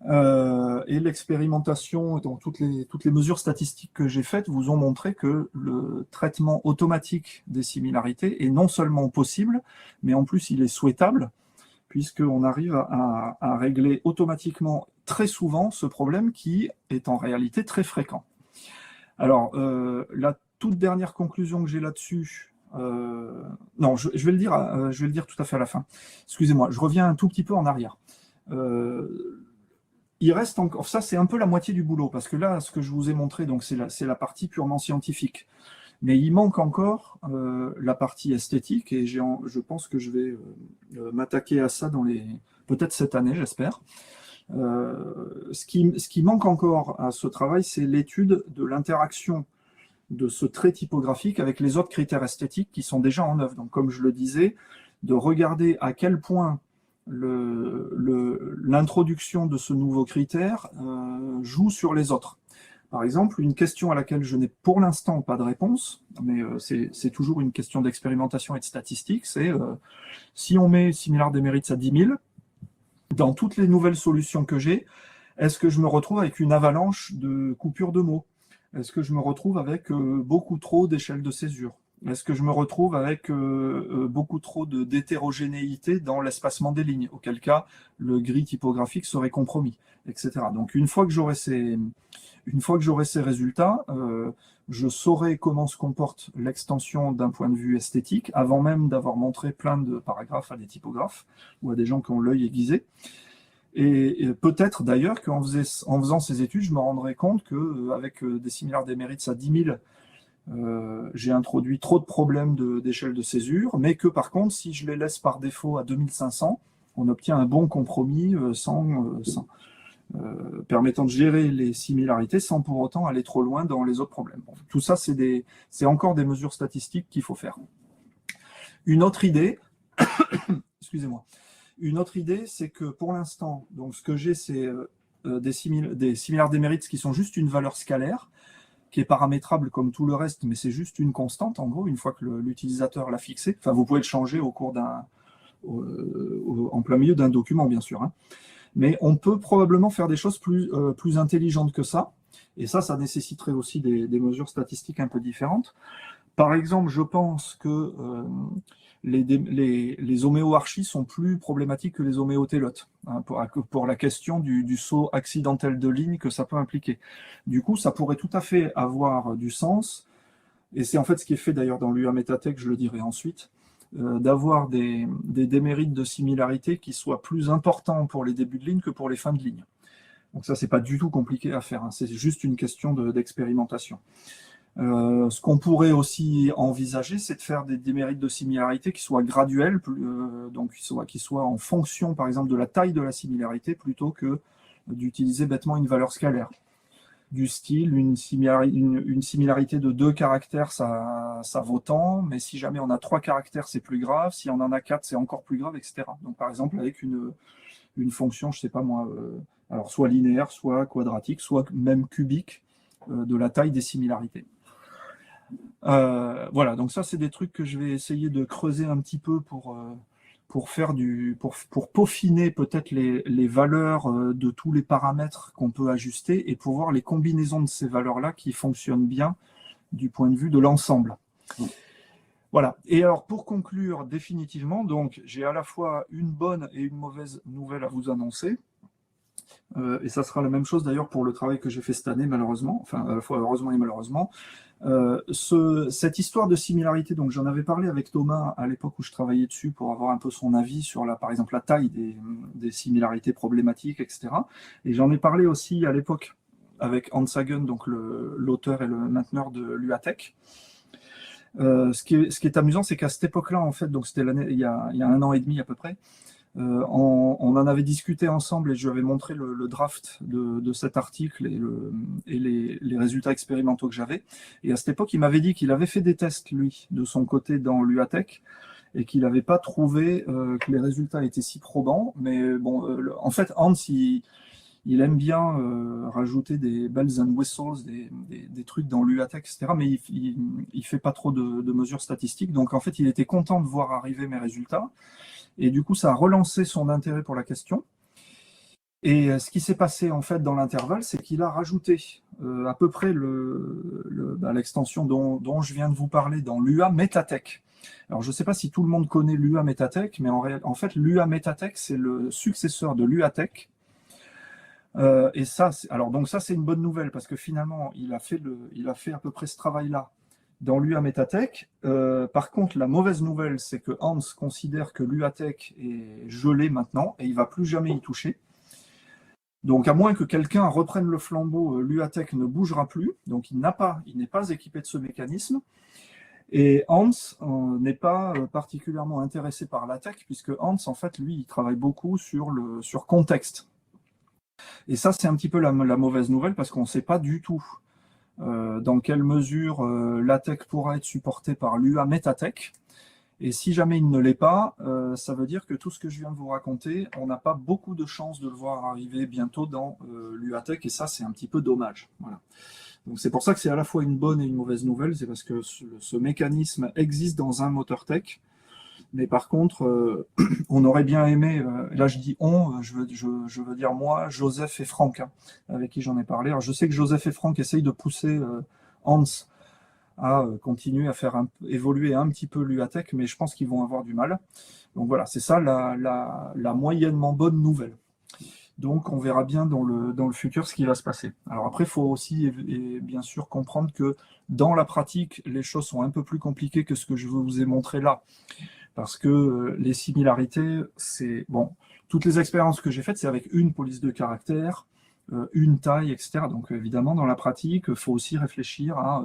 Et l'expérimentation, dans toutes les mesures statistiques que j'ai faites, vous ont montré que le traitement automatique des similarités est non seulement possible, mais en plus il est souhaitable, puisqu'on arrive à régler automatiquement très souvent ce problème qui est en réalité très fréquent. Alors, la toute dernière conclusion que j'ai là-dessus, non, je vais le dire tout à fait à la fin. Excusez-moi, je reviens un tout petit peu en arrière. Il reste encore, ça c'est un peu la moitié du boulot, parce que là, ce que je vous ai montré, donc c'est la partie purement scientifique. Mais il manque encore la partie esthétique, et je pense que je vais m'attaquer à ça peut-être cette année, j'espère. Ce qui manque encore à ce travail, c'est l'étude de l'interaction de ce trait typographique avec les autres critères esthétiques qui sont déjà en œuvre. Donc, comme je le disais, de regarder à quel point l'introduction de ce nouveau critère joue sur les autres. Par exemple, une question à laquelle je n'ai pour l'instant pas de réponse, mais c'est toujours une question d'expérimentation et de statistique, c'est si on met similar demerits à 10 000, dans toutes les nouvelles solutions que j'ai, est-ce que je me retrouve avec une avalanche de coupures de mots? Est-ce que je me retrouve avec beaucoup trop d'échelles de césure? Est-ce que je me retrouve avec beaucoup trop d'hétérogénéité dans l'espacement des lignes? Auquel cas, le gris typographique serait compromis, etc. Donc, une fois que j'aurai ces résultats, je saurai comment se comporte l'extension d'un point de vue esthétique, avant même d'avoir montré plein de paragraphes à des typographes ou à des gens qui ont l'œil aiguisé. Et peut-être d'ailleurs qu'en faisant ces études, je me rendrai compte qu'avec des similar demerits à 10 000, j'ai introduit trop de problèmes d'échelle de césure, mais que par contre, si je les laisse par défaut à 2500, on obtient un bon compromis permettant de gérer les similarités sans pour autant aller trop loin dans les autres problèmes. Bon, tout ça, c'est encore des mesures statistiques qu'il faut faire. Une autre idée, excusez-moi, c'est que pour l'instant, donc ce que j'ai, c'est des similar demerits qui sont juste une valeur scalaire, qui est paramétrable comme tout le reste, mais c'est juste une constante, en gros, une fois que l'utilisateur l'a fixé. Enfin, vous pouvez le changer au cours en plein milieu d'un document, bien sûr. Hein. Mais on peut probablement faire des choses plus intelligentes que ça. Et ça nécessiterait aussi des mesures statistiques un peu différentes. Par exemple, je pense que les homéoarchies sont plus problématiques que les homéotélotes, hein, pour la question du saut accidentel de ligne que ça peut impliquer. Du coup, ça pourrait tout à fait avoir du sens, et c'est en fait ce qui est fait d'ailleurs dans l'UA Métatech, je le dirai ensuite, d'avoir des démérites de similarité qui soient plus importants pour les débuts de ligne que pour les fins de ligne. Donc ça, c'est pas du tout compliqué à faire, hein, c'est juste une question d'expérimentation. Ce qu'on pourrait aussi envisager, c'est de faire des démérites de similarité qui soient graduels, donc qui soient en fonction, par exemple, de la taille de la similarité, plutôt que d'utiliser bêtement une valeur scalaire. Du style, une similarité de 2 caractères, ça vaut tant, mais si jamais on a 3 caractères, c'est plus grave, si on en a 4, c'est encore plus grave, etc. Donc, par exemple, avec une fonction, je sais pas moi, alors soit linéaire, soit quadratique, soit même cubique, de la taille des similarités. Voilà, donc ça, c'est des trucs que je vais essayer de creuser un petit peu pour peaufiner peut-être les valeurs de tous les paramètres qu'on peut ajuster et pour voir les combinaisons de ces valeurs-là qui fonctionnent bien du point de vue de l'ensemble. Voilà. Et alors, pour conclure définitivement, donc, j'ai à la fois une bonne et une mauvaise nouvelle à vous annoncer. Et ça sera la même chose d'ailleurs pour le travail que j'ai fait cette année, malheureusement, enfin à la fois heureusement et malheureusement. Cette histoire de similarité, donc j'en avais parlé avec Thomas à l'époque où je travaillais dessus pour avoir un peu son avis sur par exemple la taille des similarités problématiques, etc. Et j'en ai parlé aussi à l'époque avec Hans Hagen, donc l'auteur et le mainteneur de l'UATech. Ce qui est amusant, c'est qu'à cette époque-là, en fait, donc c'était il y a 1 an et demi à peu près, on en avait discuté ensemble et je lui avais montré le draft de cet article et les résultats expérimentaux que j'avais. Et à cette époque, il m'avait dit qu'il avait fait des tests, lui, de son côté dans l'UATech, et qu'il n'avait pas trouvé que les résultats étaient si probants. Mais bon, en fait, Hans, il aime bien rajouter des bells and whistles, des trucs dans l'UATech, etc. Mais il fait pas trop de mesures statistiques. Donc, en fait, il était content de voir arriver mes résultats. Et du coup, ça a relancé son intérêt pour la question. Et ce qui s'est passé en fait dans l'intervalle, c'est qu'il a rajouté à peu près l'extension dont je viens de vous parler dans l'UA Métatech. Alors, je ne sais pas si tout le monde connaît l'UA Métatech, mais en fait, l'UA Métatech, c'est le successeur de l'UATech. Et ça, alors donc ça c'est une bonne nouvelle parce que finalement il a fait à peu près ce travail-là dans l'UA-Métatech. Par contre, la mauvaise nouvelle, c'est que Hans considère que l'UA-Tech est gelé maintenant et il ne va plus jamais y toucher. Donc, à moins que quelqu'un reprenne le flambeau, l'UA-Tech ne bougera plus. Donc, il n'est pas équipé de ce mécanisme. Et Hans n'est pas particulièrement intéressé par la tech, puisque Hans, en fait, lui, il travaille beaucoup sur contexte. Et ça, c'est un petit peu la mauvaise nouvelle, parce qu'on ne sait pas du tout dans quelle mesure la tech pourra être supportée par l'UA-Métatech. Et si jamais il ne l'est pas, ça veut dire que tout ce que je viens de vous raconter, on n'a pas beaucoup de chances de le voir arriver bientôt dans l'UA-Tech, et ça, c'est un petit peu dommage. Voilà. Donc c'est pour ça que c'est à la fois une bonne et une mauvaise nouvelle, c'est parce que ce mécanisme existe dans un moteur tech, mais par contre, on aurait bien aimé, là je dis on, je veux dire moi, Joseph et Franck, hein, avec qui j'en ai parlé. Alors je sais que Joseph et Franck essayent de pousser Hans à continuer à faire évoluer un petit peu l'UA-Tech, mais je pense qu'ils vont avoir du mal. Donc voilà, c'est ça la moyennement bonne nouvelle. Donc on verra bien dans le futur ce qui va se passer. Alors après, il faut aussi bien sûr comprendre que dans la pratique, les choses sont un peu plus compliquées que ce que je vous ai montré là. Parce que les similarités, c'est... Bon, toutes les expériences que j'ai faites, c'est avec une police de caractère, une taille, etc. Donc évidemment, dans la pratique, il faut aussi réfléchir à...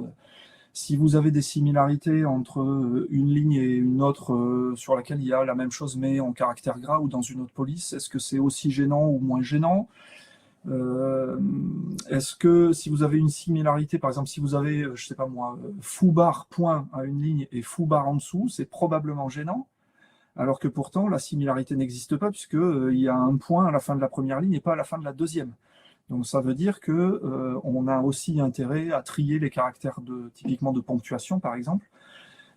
si vous avez des similarités entre une ligne et une autre sur laquelle il y a la même chose mais en caractère gras ou dans une autre police, est-ce que c'est aussi gênant ou moins gênant? Est-ce que si vous avez une similarité, par exemple si vous avez, je sais pas moi, foo-bar point à une ligne et foo-bar en dessous, c'est probablement gênant, alors que pourtant la similarité n'existe pas puisque il y a un point à la fin de la première ligne et pas à la fin de la deuxième. Donc ça veut dire que on a aussi intérêt à trier les caractères typiquement de ponctuation, par exemple,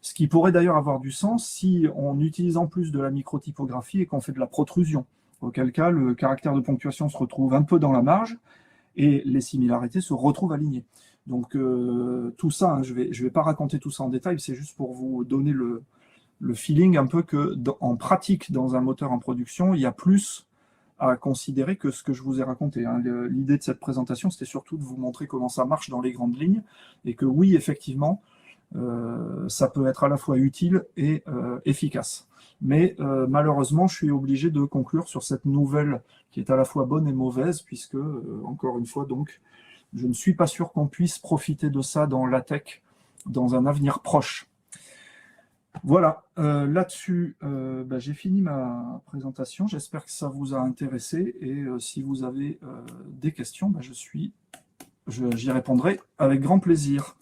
ce qui pourrait d'ailleurs avoir du sens si on utilise en plus de la microtypographie et qu'on fait de la protrusion, auquel cas le caractère de ponctuation se retrouve un peu dans la marge et les similarités se retrouvent alignées. Donc tout ça, hein, je vais pas raconter tout ça en détail, c'est juste pour vous donner le feeling un peu que en pratique dans un moteur en production, il y a plus à considérer que ce que je vous ai raconté. Hein. L'idée de cette présentation, c'était surtout de vous montrer comment ça marche dans les grandes lignes, et que oui, effectivement, ça peut être à la fois utile et efficace. Mais malheureusement, je suis obligé de conclure sur cette nouvelle qui est à la fois bonne et mauvaise, puisque, encore une fois, donc, je ne suis pas sûr qu'on puisse profiter de ça dans la tech dans un avenir proche. Voilà, là-dessus, j'ai fini ma présentation. J'espère que ça vous a intéressé et si vous avez des questions, j'y répondrai avec grand plaisir.